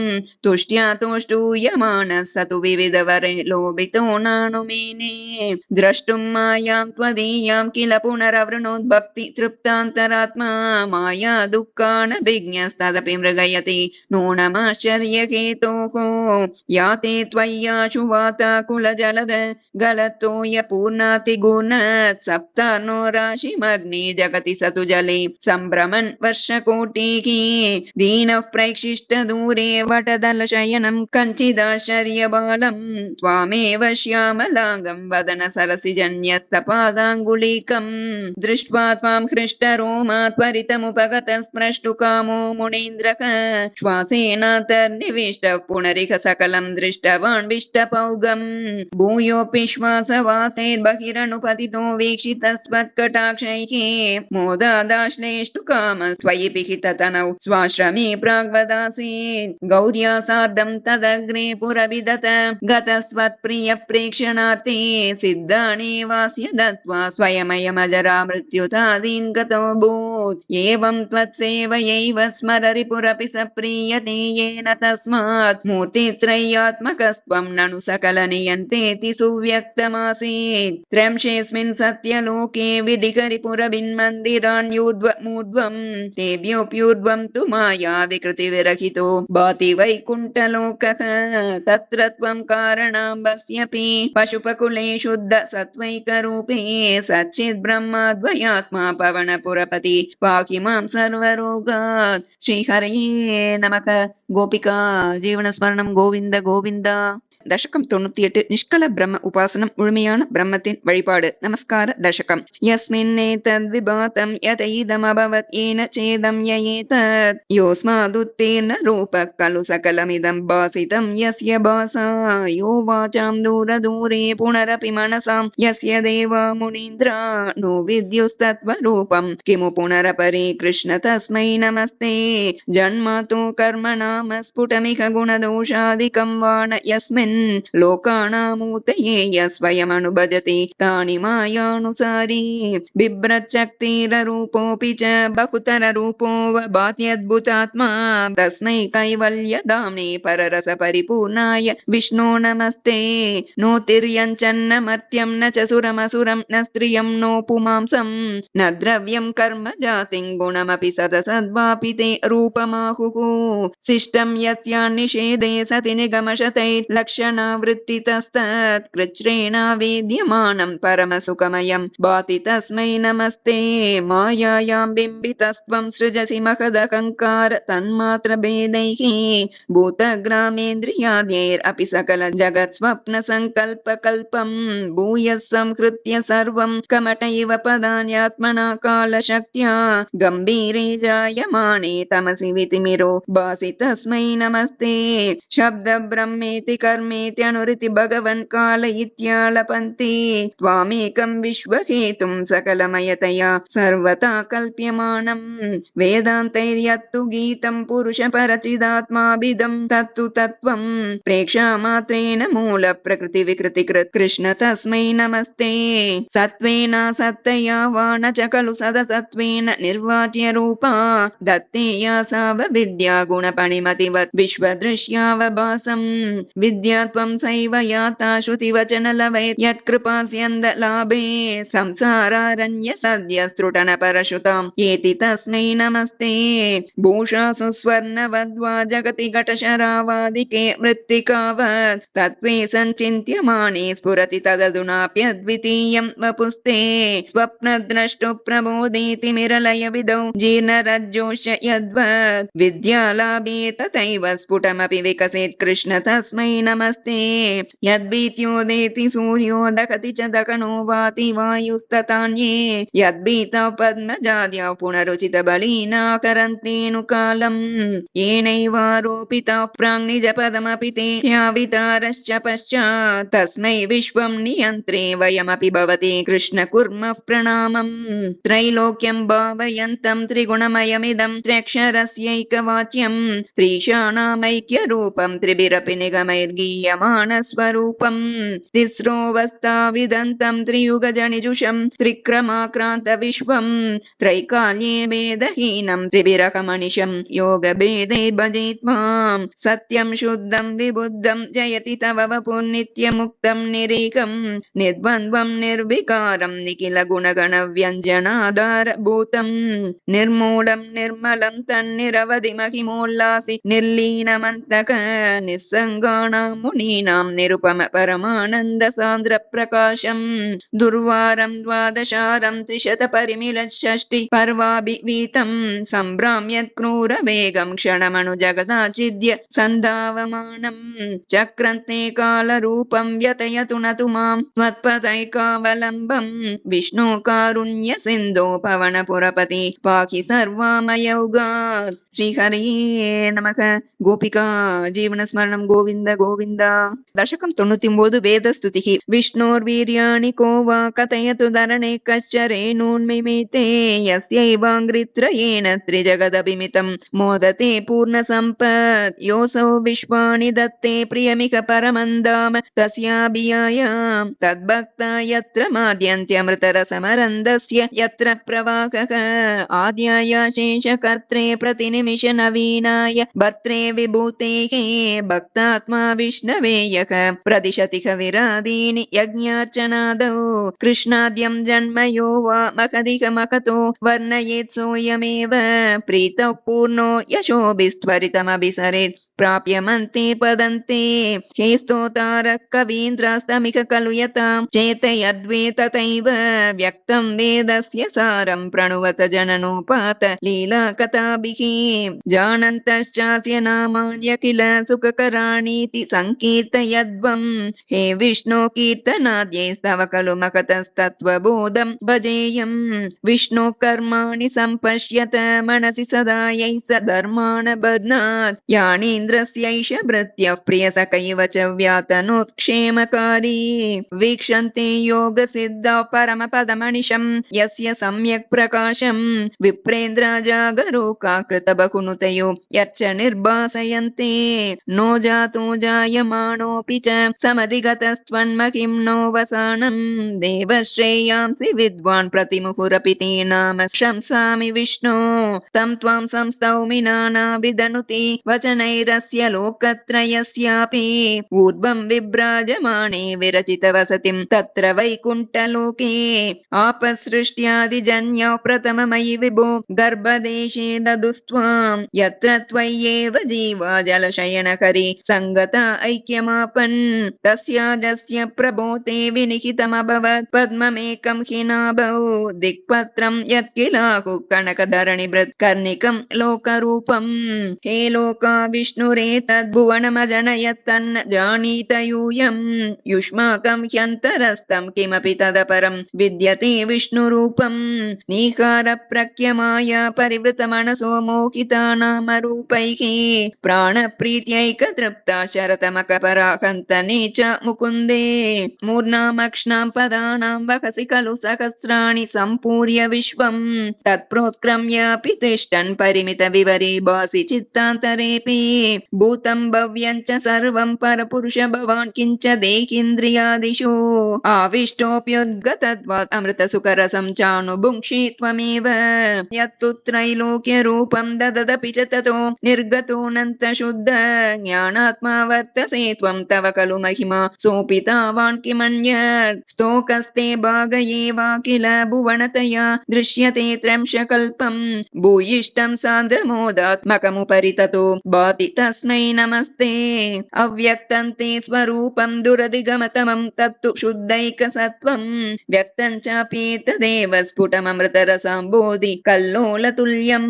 तुष्ट्या तुष्टूयमानः स तु विविधवरे लोभितो नानुमेने द्रष्टुं मायां त्वदीयां किल पुनरवृणोद्भक्ति तृप्तान्तरात्मा माया दुःखानभिज्ञस्तदपि मृगयति नूनमाश्चर्यहेतोः याते त्वय्याशु वाताकुलजलद गलतोय पूर्णातिगुणत् सप्तार्णो राशिमग्नि जगति सतु जले सम्भ्रमन् वर्षकोटिः दीनः प्रैक्षिष्ट दूरे वटदलशयनं कञ्चिदाश्चर्यबालं त्वामेव श्यामलाङ्गं वदन सरसिजन्यस्तपादाङ्गुलीकं दृष्ट्वा त्वां हृष्टरोमात् त्वरितमुपगतः स्प्रष्टुकामो मुनीन्द्रः श्वासेनान्तर्निविष्टः पुनरिह सकलं दृष्टवान् विष्टपौगं भूयोऽपि श्वासवातैर्बहिरनुपतितो वीक्षितस्त्वत्कटाक्षैः मोदादाश्लेष्टुकामस्त्वयि पिहिततनौ स्वाश्रमे प्राग्वदासीत् गौर्या सार्धं तदग्रे पुरविदत गतस्त्वत्प्रिय प्रेक्षणार्थे सिद्धानि वास्य दत्त्वा स्वयमयमजरा मृत्युतादीन् गतोऽभूत् एवं त्वत्सेवयैव स्मररिपुरपि स प्रीयते येन तस्मात् मूर्तित्रयात्मकस्त्वं ननु सकलनियन्तेति सुव्यक्तमासीत् त्र्यंशेऽस्मिन् सत्यलोके विधिकरिपुरभिन्मन्दिराण्यूर्ध्वमूर्ध्वं तेभ्योऽप्यूर्ध्वं तु माया विकृतिविरहितो भाति वैकुण्ठलोकः तत्र त्वं कारणाम्बस्यपि पशुपकुले शुद्ध सत्वैकरूपे सच्चित् ब्रह्माद्वयात्मा पवनपुरपति पाहि मां सर्वरोगात् श्रीहरये नमः। गोपिका जीवनस्मरणं गोविन्द गोविन्द। दशकं 98 निष्कल ब्रह्म उपासனம் முழுமையான பிரம்மத்தின் வழிபாடு நமஸ்கார தசகம் யஸ்மின்னேதத்விபாதம் யதைதமபவத் ஏன சேதம் யயேதத் யோஸ்மாதுத்தேன ரூபக் கலு சகலமிதம் பாசிதம் யஸ்ய பாசா யோ வாசாம் தூரதூரே புனரபி மனசாம் யஸ்ய தேவா முனீந்திரா நோ வித்யுஸ்தத்வரூபம் கிமு புனரபரே கிருஷ்ண தஸ்மை நமஸ்தே ஜன்மாதோ கர்ம நாம ஸ்புடமிக குணதோஷாதிகம் வாண யஸ்மின் लोकानामूतये य स्वयमनुभजति तानि मायानुसारी बिभ्रच्छक्तिररूपोऽपि च बहुतररूपो भात्यद्भुतात्मा तस्मै कैवल्यधाम्ने पररसपरिपूर्णाय विष्णो नमस्ते नोतिर्यञ्चन्न मर्त्यं न च सुरमसुरं न स्त्रियं नो पुमांसं न द्रव्यं कर्म जातिं गुणमपि सदसद्वापि ते रूपमाहुः शिष्टं यस्यान्निषेधे सति निगमशतैर्लक्षणावृत्तितस्तत् कृच्छ्रेणावेद्यमानं परमसुखमयं भाति तस्मै नमस्ते मायायां बिम्बितस्त्वं सृजसि महदहङ्कार तन्मात्रभेदैः भूतग्रामेन्द्रियाद्यैरपि सकल जगत्स्वप्नसङ्कल्पकल्पं भूयः संहृत्य सर्वं कमटैव पदान्यात्मना कालशक्त्या गम्भीरे जायमाने तमसि वितिमिरो भासि तस्मै नमस्ते शब्दब्रह्मेति कर्मेति अनुरिति भगवन् काल इत्यालपन्ति त्वामेकं विश्वहेतुं सकलमयतया सर्वथा कल्प्यमानं वेदान्तैर्यत्तु गीतं पुरुषपरचिदात्माभिदं तत्तु तत्त्वं प्रेक्षामात्रेण मूलप्रकृतिविकृतिकृत् कृष्ण तस्मै नमस्ते सत्त्वेन सत्तया वा न च खलु सदसत्त्वेन निर्वाच्य रूपा दत्तेया सावविद्या गुणपणिमतिवत् विश्वदृश्यावभासं विद्या त्वं सैव याता श्रुतिवचनलवैर् यत्कृपास्यन्दलाभे संसारारण्य सद्य स्त्रुटन परशुतां येति तस्मै नमस्ते भूषासु स्वर्णवद्वा जगति घटशरावादिके मृत्तिकावत् तत्त्वे सञ्चिन्त्यमाने स्फुरति तदधुनाप्यद्वितीयं वपुस्ते स्वप्नद्रष्टु प्रबोधेति मिरलय विदौ जीर्णरज्जोष यद्वत् विद्यालाभे तथैव स्फुटमपि विकसेत् कृष्ण तस्मै नमस्ते यद्भीत्योदेति सूर्यो दहति च दकनो वाति वायुस्तथान्ये यद्भीतौ पद्मजाद्यौ पुनरुचितबलीनाकरन्तेऽनुकालम् येनैवारोपितः प्राङ्निजपदमपि ते ह्यावितारश्च पश्चात् तस्मै विश्वं नियन्त्रे वयमपि भवते कृष्ण कुर्मः प्रणामम् त्रैलोक्यं भावयन्तं त्रिगुणमयमिदं त्र्यक्षरस्यैकवाच्यं त्रीशानामैक्यरूपं त्रिभिरपि निगमैर्गीयमानस्वरूपं तिस्रोऽवस्थाविदन्तं त्रियुगजनिजुषं त्रिक्रमाक्रान्तविश्वं त्रैकाल्ये भेदहीनं त्रिभिरकमनिशं योगभेदै भजेत् मां सत्यं शुद्धं विबुद्धं जयति तव वपुर्नित्यमुक्तं निरीकं निर्द्वन्द्वं निर्विकारं निखिल गुणगणव्यञ्जनाधारभूतं निर्मूलं निर्मलं तन्निरवधिमहिमोल्लासि निर्लीनमन्तक निस्सङ्गानां मुनीनां निरुपम परमानन्दसान्द्रप्रकाशं दुर्वारं द्वादशारं त्रिशतपरिमिलषष्टि पर्वाभिवीतं सम्भ्राम्यत् क्रूरवेगं क्षणमनुजगदाचिद्य सन्धावमानं चक्रन्ते कालरूपं व्यतयतु नतु मां त्वत्पदैकावलम्बं विष्णु कारुण्य सिन्धो पवनपुरपति पाहि सर्वामयौगात् श्रीहरये नमः गोपिका जीवनस्मरणं गोविन्द गोविन्द दशकं 99 वेदस्तुतिः विष्णोर्वीर्याणि को वा कथयतु धरणे कश्चरेणून्मिमीते यस्यैवाङ्घ्रित्रयेण त्रिजगदभिमितं मोदते पूर्णसम्पत् योऽसौ विश्वानि दत्ते प्रियमिक परमन्दाम तस्याभियायां तद्भक्ता यत्र माद्यन्त्यमृतरसमरन्दस्य यत्र प्रवाहः आद्याय शेषकर्त्रे प्रतिनिमिष नवीनाय भर्त्रे विभूतेः भक्तात्मा विष्णवे यः प्रदिशति विरादीनि यज्ञार्चनादौ कृष्णाद्यं जन्म यो वा मकदिह मकतो वर्णयेत् सोऽयमेव प्रीतः पूर्णो यशोभिस्त्वरितमभिसरेत् प्राप्यमन्ते पदन्ते हे स्तोतारः कवीन्द्रास्तमिह खलु यतां चेतयद्वे तथैव व्यक्तं वेदस्य सारं प्रणुवत जननोपात लीलाकथाभिः जानन्तश्चास्य नामान्यखिल सुखकराणीति सङ्कीर्तयद्वं हे विष्णो कीर्तनाद्यैस्तव खलु मकतस्तत्त्वबोधं भजेयं विष्णो कर्माणि सम्पश्यत मनसि सदा यैः स धर्मान् बध्नात् यानि जितेन्द्रस्यैष भृत्यः प्रियसखैव च व्यातनोत्क्षेमकारी वीक्षन्ते योगसिद्धौ परमपदमनिशम् यस्य सम्यक् प्रकाशम् विप्रेन्द्र जागरूका कृतबहुनुतयो यच्च निर्भासयन्ते नो जातो जायमानोऽपि च समधिगतस्त्वन्महिं नोऽवसानम् देवश्रेयांसि विद्वान् प्रतिमुहुरपि ते नाम शंसामि विष्णो तं त्वां संस्तौमि नानाविदनुति वचनैरस्य लोकत्रयस्यापि ऊर्ध्वं विभ्राजमाणे विरचितवसतिं तत्र वैकुण्ठलोके आपसृष्ट्यादिजन्यौ प्रथममयि विभो गर्भदेशे ददुस्त्वां यत्र त्वय्येव जीवा जलशयनकरी सङ्गता ऐक्यमापन् तस्याजस्य प्रभोते विनिहितमभवत् पद्ममेकं हि नाभौ दिक्पत्रं यत्किलाहु कनकधरणिभृत् कर्णिकं लोकरूपम् हे लोका विष्णुरेतद्भुवनमजनयत्तन्न जानीत यूयम् युष्माकं ह्यन्तरस्थं किमपि तदपरं विद्यते विष्णुरूपम् नीकारप्रख्यमाया परिवृतमनसो मोहितानामरूपैः प्राणप्रीत्यैकतृप्ता शरतमकपराहन्तने च मुकुन्दे मूर्नामक्ष्णां पदानां वहसि खलु सहस्राणि सम्पूर्य विश्वम् तत्प्रोत्क्रम्यापि तिष्ठन् परिमितविवरे भासि चित्तान्तरेऽपि भूतं भव्यं च सर्वं परपुरुष भवान् किञ्च देहीन्द्रियादिषु आविष्टोऽप्युद्गतत्वात् अमृतसुखरसं चानुभुङ्क्षि त्वमेव यत्तु त्रैलोक्यरूपं दददपि च ततो निर्गतोऽनन्तशुद्ध ज्ञानात्मा वर्तसे त्वं तव खलु महिमा सोऽपितावान् किमन्यत् स्तोकस्ते भागये वा किल भुवनतया दृश्यते त्र्यंशकल्पम् भूयिष्ठं सान्द्रमोदात्मकमुपरि ततो भाति तस्मै नमस्ते अव्यक्तं ते स्वरूपं दुरधिगमतमं तत्तु शुद्धैकसत्त्वं व्यक्तं चाप्येतदेव स्फुटममृतरसाम्बोधि कल्लोलतुल्यम्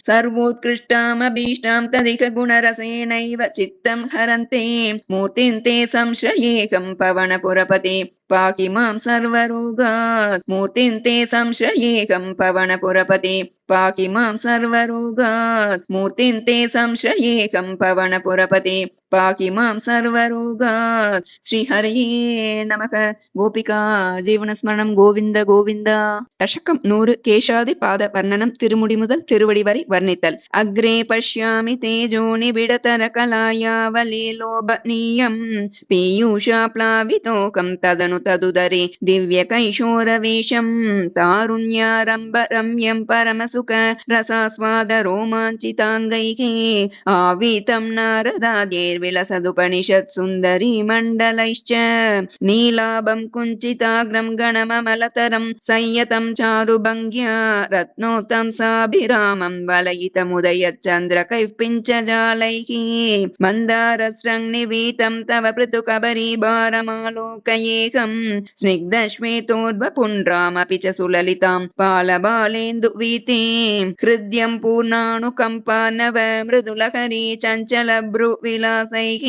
सर्वोत्कृष्टामभीष्टां तदिह गुणरसेनैव चित्तं हरन्ते मूर्तिं ते संश्रयेऽहं पवनपुरपते पाहि मां सर्वरोगात् मूर्तिं ते संश्रयेऽहं पवनपुरपते पाहि मां सर्वरोगात् मूर्तिं ते संश्रयेऽहं पवनपुरपते पाहि मां सर्वरोगात् श्रीहरये नमः गोपिका जीवनस्मरणं गोविन्द गोविन्द दशकं 100 केशादि पाद वर्णनं திருமுடி முதல் திருவடி வரை வர்ணித்தல் அக்ரே பஷ்யாமி தேஜோ நிபிடதர கலாயாவலீலோபநீயம் பீயூஷா प्लावितोकं तदनु तदुदरे दिव्यकैशोरवेशं तारुण्यारम्भ रम्यं परमसुख रसास्वाद रोमाञ्चिताङ्गैः आवीतं नारदाद्यैर्विलसदुपनिषत् सुन्दरी मण्डलैश्च नीलाभं कुञ्चिताग्रं गणममलतरं संयतं चारुभङ्ग्या रत्नोत्तं साभिरामं वलयितमुदयच्चन्द्रकैः पिञ्चजालैः मन्दारस्रङ्निवीतं तव पृथुकबरीभारमालोकयेऽहं स्निग्धश्वेतोर्वपुण्ड्रामपि च सुललितां पालबालेन्दुवीतीं हृद्यं पूर्णानुकम्पानव मृदुलहरी चञ्चलभ्रुविलासैः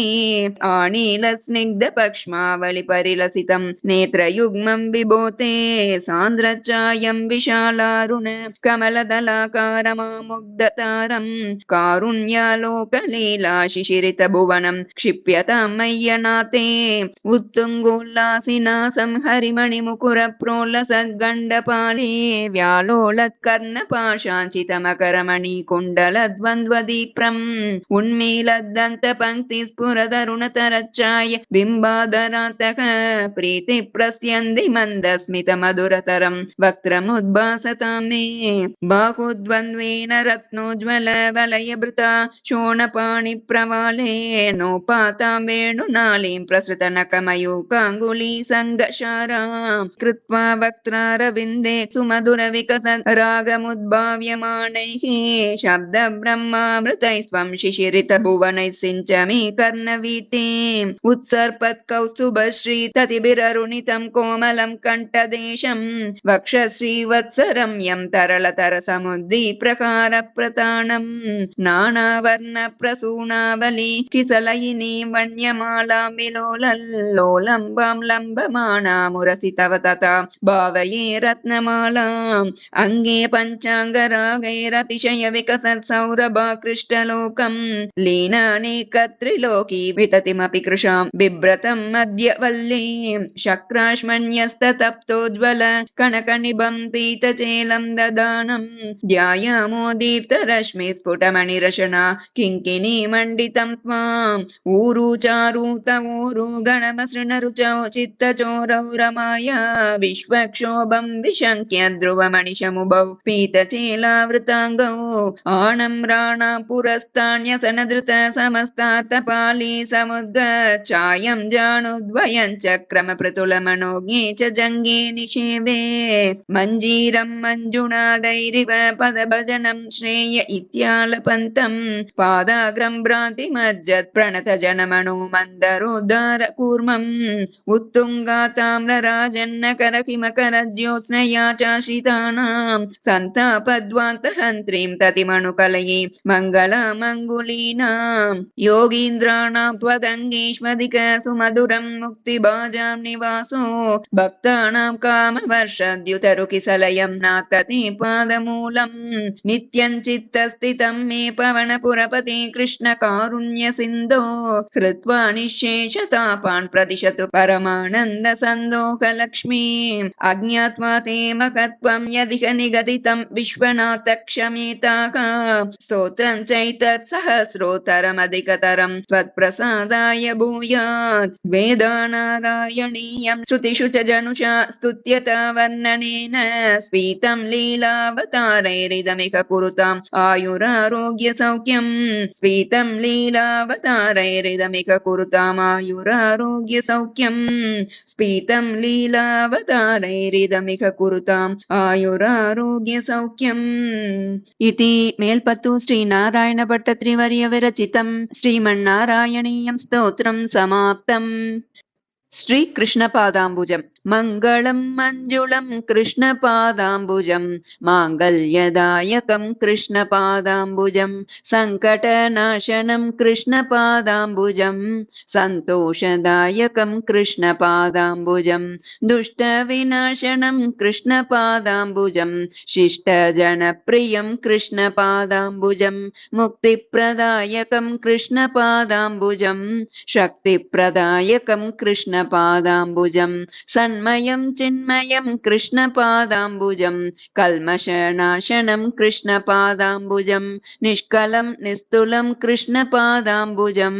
आनीलस्निग्धपक्ष्मावलिपरिलसितं नेत्रयुग्मं विभोते सान्द्रचायं विशालारुण कमलदलाकारमामुग्धतारं कारुण्यालोकलीला शिशिरितभुवनं क्षिप्यतां मय्यनाथे उत्तुङ्गोल्लासिना संहरिमणिमुकुरप्रोल्लसद्गण्डपाले व्यालोलत्कर्णपाशाञ्चितमकरमणिकुण्डलद्वन्द्वदीप्रम् उन्मीलद्दन्तपङ्क्तिस्फुरदरुणतरच्चाय बिम्बाधरातः प्रीतिप्रस्यन्ति मन्दस्मितमधुरतरं वक्त्रमुद्भासतां मे बाहुद्वन्द्वेन रत्नोज्ज्वल वलयभृता शोणपाणिप्रवाले नोपातां वेणुनालीं प्रसृतनकमयूकाङ्गुली सङ्गशारां कृत्वा वक्त्रारविन्दे सुमधुरविकसन् रागमुद्भाव्यमाणैः शब्दब्रह्मामृतैः स्वं शिशिरितभुवनैः सिञ्च मे कर्णवीते उत्सर्पत्कौस्तुभश्री ततिभिररुणितं कोमलं कण्ठदेशं वक्षश्रीवत्सरम्यं तरलतरसमुद्दीप्रकारप्रताणं नानावर्णप्रसूनावली किसलयिनी वन्यमालां विलोलल्लोलम्बां लम्बमाणामुरसि तव तथा भावये रत्नमालाम् अङ्गे पञ्चाङ्गरागैरतिशय विकसत् सौरभाकृष्टलोकम् लीनानेकत्रिलोकी विततिमपि कृशां बिभ्रतम् अद्य वल्लीं शक्राश्मन्यस्ततप्तोज्ज्वल कनकनिभं पीतचेलं ददानं ध्यायामो दीप्तरश्मि स्फुटमणिरशना किङ्किनी मण्डितं त्वाम् ऊरु चारुत ऊरु गणमसृणरुचौ चित्तचोरौ रमाया विश्वक्षोभं विशङ्क्य ध्रुवमणिशमुभौ पीतचेलावृताङ्गौ आनम्राणां पुरस्तान्यसनधृत समस्तातपाली समुद्गच्छायं जानुद्वयं चक्रमपृतुलमनोज्ञे च जङ्गे निषेवे मञ्जीरं मञ्जुनादैरिव पदभजनं श्रेय इत्यालपन्तं पादाग्रं भ्रान्तिमज्जत् प्रणतजनमनो मन्दरोद्धार कूर्मम् उत्तुङ्गाताम्रराजन्नकरकिमकरज्योत्स्नया चाशितानां सन्तापद्वान्तहन्त्रीं ततिमणुकलये मङ्गलामङ्गुलीनां योगीन्द्राणां त्वदङ्गेष्मधिक सुमधुरं मुक्तिभाजां निवासो भक्तानां कामवर्षद्युतरुकिसलयं नातते पादमूलम् नित्यं चित्तस्थितं मे पवनपुरपते कृष्णकारुण्यसिन्धो कृत्वा निःशेषतापान् प्रतिशतु परमानन्दसन्दोहलक्ष्मी अज्ञात्वा ते महत्त्वं यदिह निगदितं विश्वनाथ क्षमेताः स्तोत्रं चैतत्सहस्रोत्तरमधिकतरं त्वत्प्रसादाय भूयात् वेदानारायणीयं श्रुतिषु च जनुषा स्तुत्यता वर्णनेन स्फीतं लीलावतारैरिदमिह कुरुताम् आयुरारोग्यसौख्यं स्फीतं लीलावतारैरिदमिह कुरुताम् आयुरारोग्यसौख्यं स्फीतं लीलावतारैरिदमिह कुरुताम् आयुरारोग्यसौख्यम् इति मेल्पत्तु श्रीनारायणभट्टत्रिवर्य विरचितं श्रीमन्नारायणीयं स्तोत्रं समाप्तम्। श्रीकृष्णपादाम्बुजं मङ्गलं मञ्जुलं कृष्णपादाम्बुजं माङ्गल्यदायकं कृष्णपादाम्बुजं सङ्कटनाशनं कृष्णपादाम्बुजं सन्तोषदायकं कृष्णपादाम्बुजं दुष्टविनाशनं कृष्णपादाम्बुजं शिष्टजनप्रियं कृष्णपादाम्बुजं मुक्तिप्रदायकं कृष्णपादाम्बुजं शक्तिप्रदायकं कृष्णपादाम्बुजं सन्मयं चिन्मयं कृष्णपादाम्बुजं कल्मषनाशनं कृष्णपादाम्बुजं निष्कलं निस्तुलं कृष्णपादाम्बुजं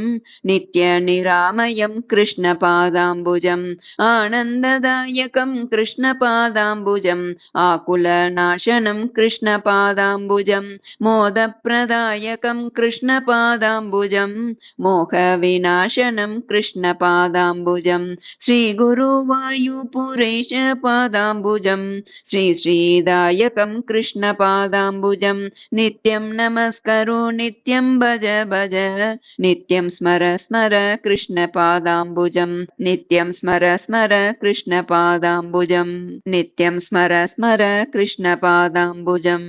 नित्यनिरामयं कृष्णपादाम्बुजम् आनन्ददायकं कृष्णपादाम्बुजम् आकुलनाशनं कृष्णपादाम्बुजं मोदप्रदायकं कृष्णपादाम्बुजं मोहविनाशनं कृष्णपादाम्बुजं श्रीगुरुवायुपुरेश पादाम्बुजं श्रीश्रीदायकं कृष्णपादाम्बुजं नित्यं नमस्करो नित्यं भज भज नित्यं स्मर स्मर कृष्णपादाम्बुजं नित्यं स्मर स्मर कृष्णपादाम्बुजं नित्यं स्मर स्मर कृष्णपादाम्बुजम्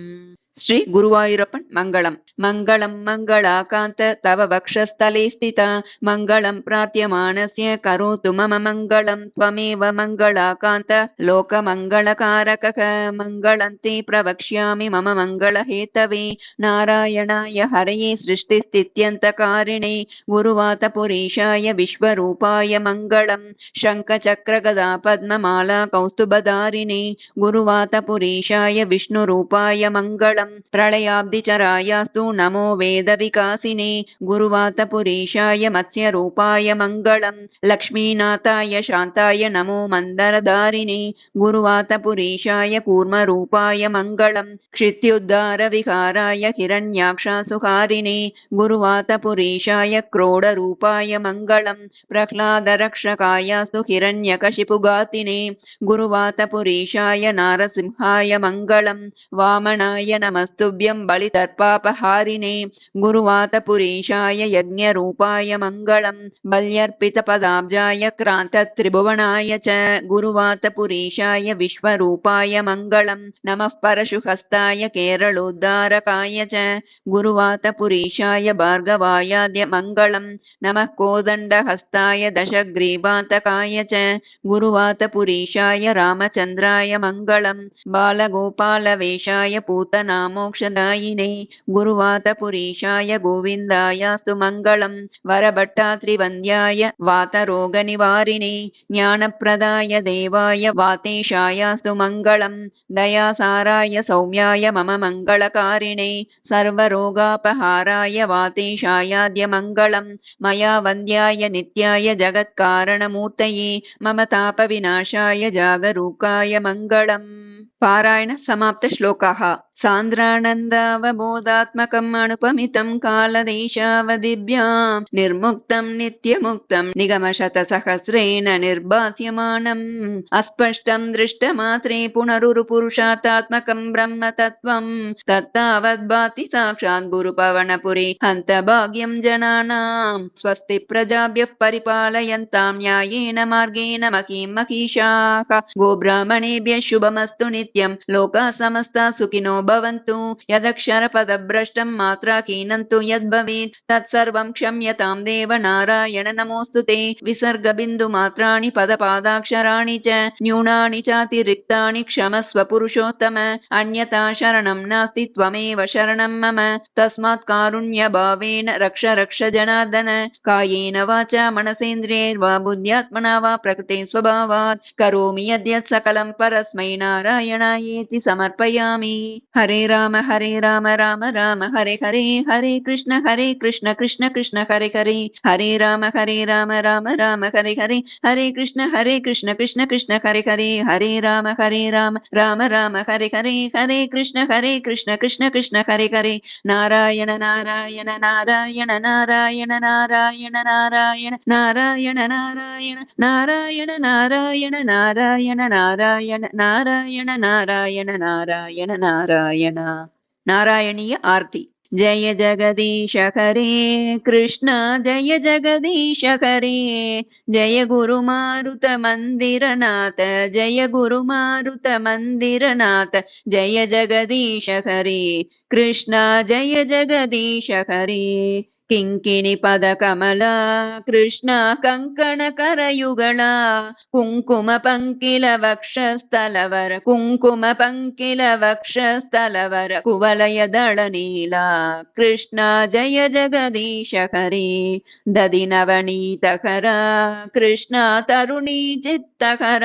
श्री गुरुवायूरप्पन मंगलम मंगलम मंगलाकांत तव वक्षस्थले स्थिता मंगलम प्रार्थ्यमानस्य करोतु मम मंगलम त्वमेव मंगलाकांत लोकमंगलकारकः मंगलं ते प्रवक्ष्यामि मम मंगलहेतवे नारायणाय हरये सृष्टिस्थित्यन्तकारिणे गुरुवातपुरीशाय विश्वरूपाय मंगलम शङ्खचक्रगदा पद्ममाला कौस्तुभधारिणे गुरुवातपुरीशाय विष्णुरूपाय मंगलम् प्रलयाब्धिचरायास्तु नमो वेदविकासिने गुरुवातपुरीशाय मत्स्यरूपाय मंगलम् लक्ष्मीनाथाय शान्ताय नमो मन्दरधारिणे गुरुवातपुरीशाय कूर्मरूपाय मंगलम् क्षित्युद्धारविहाराय हिरण्याक्षासुहारिणे गुरुवातपुरीशाय क्रोडरूपाय मंगलम् प्रह्लादरक्षकायास्तु हिरण्यकशिपुघातिने गुरुवातपुरीशाय नारसिंहाय मंगलम् वामनाय नमः नमस्तुभ्यं बलितर्पापहारिणे गुरुवातपुरीशाय यज्ञरूपाय मङ्गलम् बल्यर्पितपदाब्जाय क्रान्तत्रिभुवनाय च गुरुवातपुरीशाय विश्वरूपाय मङ्गलम् नमः परशुहस्ताय केरलोद्धारकाय च गुरुवातपुरीशाय भार्गवायाद्य मङ्गलम् नमः कोदण्डहस्ताय दशग्रीवातकाय च गुरुवातपुरीशाय रामचन्द्राय मङ्गलम् बालगोपालवेशाय पूतनामोक्षदायिने गुरुवातपुरीशाय गोविन्दायास्तु मङ्गलम् वरभट्टात्रिवन्द्याय वातरोगनिवारिणे ज्ञानप्रदाय देवाय वातेशायास्तु मङ्गलम् दयासाराय सौम्याय मम मङ्गलकारिणे सर्वरोगापहाराय वातेशायाद्य मङ्गलम् मया वन्द्याय नित्याय जगत्कारणमूर्तये मम तापविनाशाय जागरूकाय मङ्गलम् पारायण समाप्त श्लोकाः सान्द्रानन्दावबोधात्मकम् अनुपमितं कालदेशावदिभ्यां निर्मुक्तं नित्यमुक्तं निगमशतसहस्रेण निर्भास्यमानम् अस्पष्टं दृष्टमात्रे पुनरुरुपुरुषार्थात्मकं ब्रह्मतत्त्वं तत्तावद्भाति साक्षात् गुरुपवनपुरी हन्तभाग्यं जनानां स्वस्ति प्रजाभ्यः परिपालयन्तां न्यायेन मार्गेण महीं महीषाः गोब्राह्मणेभ्यः शुभमस्तु नित्यं लोकाः समस्ताः सुखिनो भवन्तु यदक्षरपदभ्रष्टं मात्राहीनं यद्भवेत् तत्सर्वं क्षम्यतां देव नारायण नमोऽस्तु ते विसर्गबिन्दुमात्राणि पदपादाक्षराणि च न्यूनानि चातिरिक्तानि क्षमस्व पुरुषोत्तम अन्यथा शरणं नास्ति त्वमेव शरणं मम तस्मात् कारुण्यभावेन रक्ष रक्ष जनार्दन कायेन वाचा मनसेन्द्रियैर्वा बुद्ध्यात्मना वा प्रकृते स्वभावात् करोमि यद्यत् सकलं परस्मै नारायणायेति समर्पयामि हरे राम राम राम हरे हरे हरे कृष्ण कृष्ण कृष्ण हरे हरे हरे राम राम राम हरे हरे हरे कृष्ण कृष्ण कृष्ण हरे हरे हरे राम राम हरे हरे हरे कृष्ण कृष्ण कृष्ण हरे हरे नारायण नारायण नारायण नारायण नारायण नारायण नारायण नारायण नारायण नारायण नारायण नारायण नारायण नारायण नारायण नारायण नारायणीय आरती जय जगदीश हरे कृष्ण जय जगदीश हरे जय गुरुमारुत मंदिरनाथ जय गुरुमारुत मंदिरनाथ जय जगदीश हरे कृष्ण जय जगदीश हरे किङ्किणि पदकमला कृष्ण कङ्कण करयुगला कुङ्कुम पङ्किल वक्षस्थलवर कुङ्कुम पङ्किल वक्षस्थलवर कुवलय दळ नीला कृष्ण जय जगदीश हरे दधि नवनीतकर कृष्ण तरुणी चित्तकर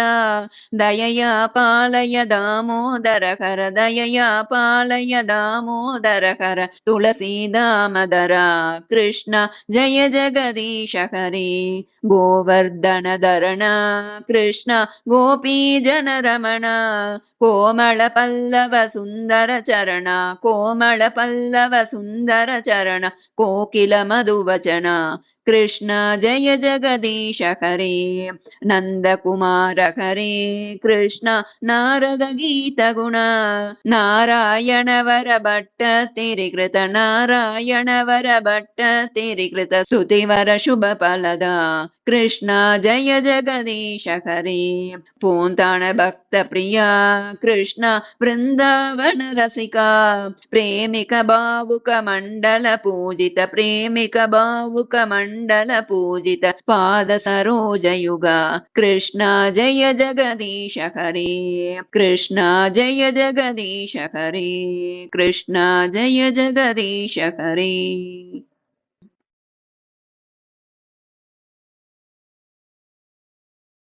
दयया पालय दामोदर हर दयया पालय दामोदर हर तुलसी दामदर कृष्ण जय जगदीश हरे गोवर्धन धरण कृष्ण गोपी जन रमण कोमल पल्लव सुंदर चरण कोमल पल्लव सुंदर चरण कोकिल मधुवचन कृष्ण जय जगदीश हरे नंद कुमार हरे कृष्ण नारद गीत गुण नारायण वर भट्ट तिरिकृत नारायण वर भट्ट तिरिकृत स्तुतिवर शुभ फलदा कृष्ण जय जगदीश हरे पूंताण भक्त प्रिया कृष्ण वृंदावन रसिका प्रेमिक भावुक मंडल पूजित प्रेमिक भावुक मंडल पूजित पाद सरोज युगा कृष्ण जय जगदीश हरे कृष्ण जय जगदीश हरे कृष्ण जय जगदीश हरे।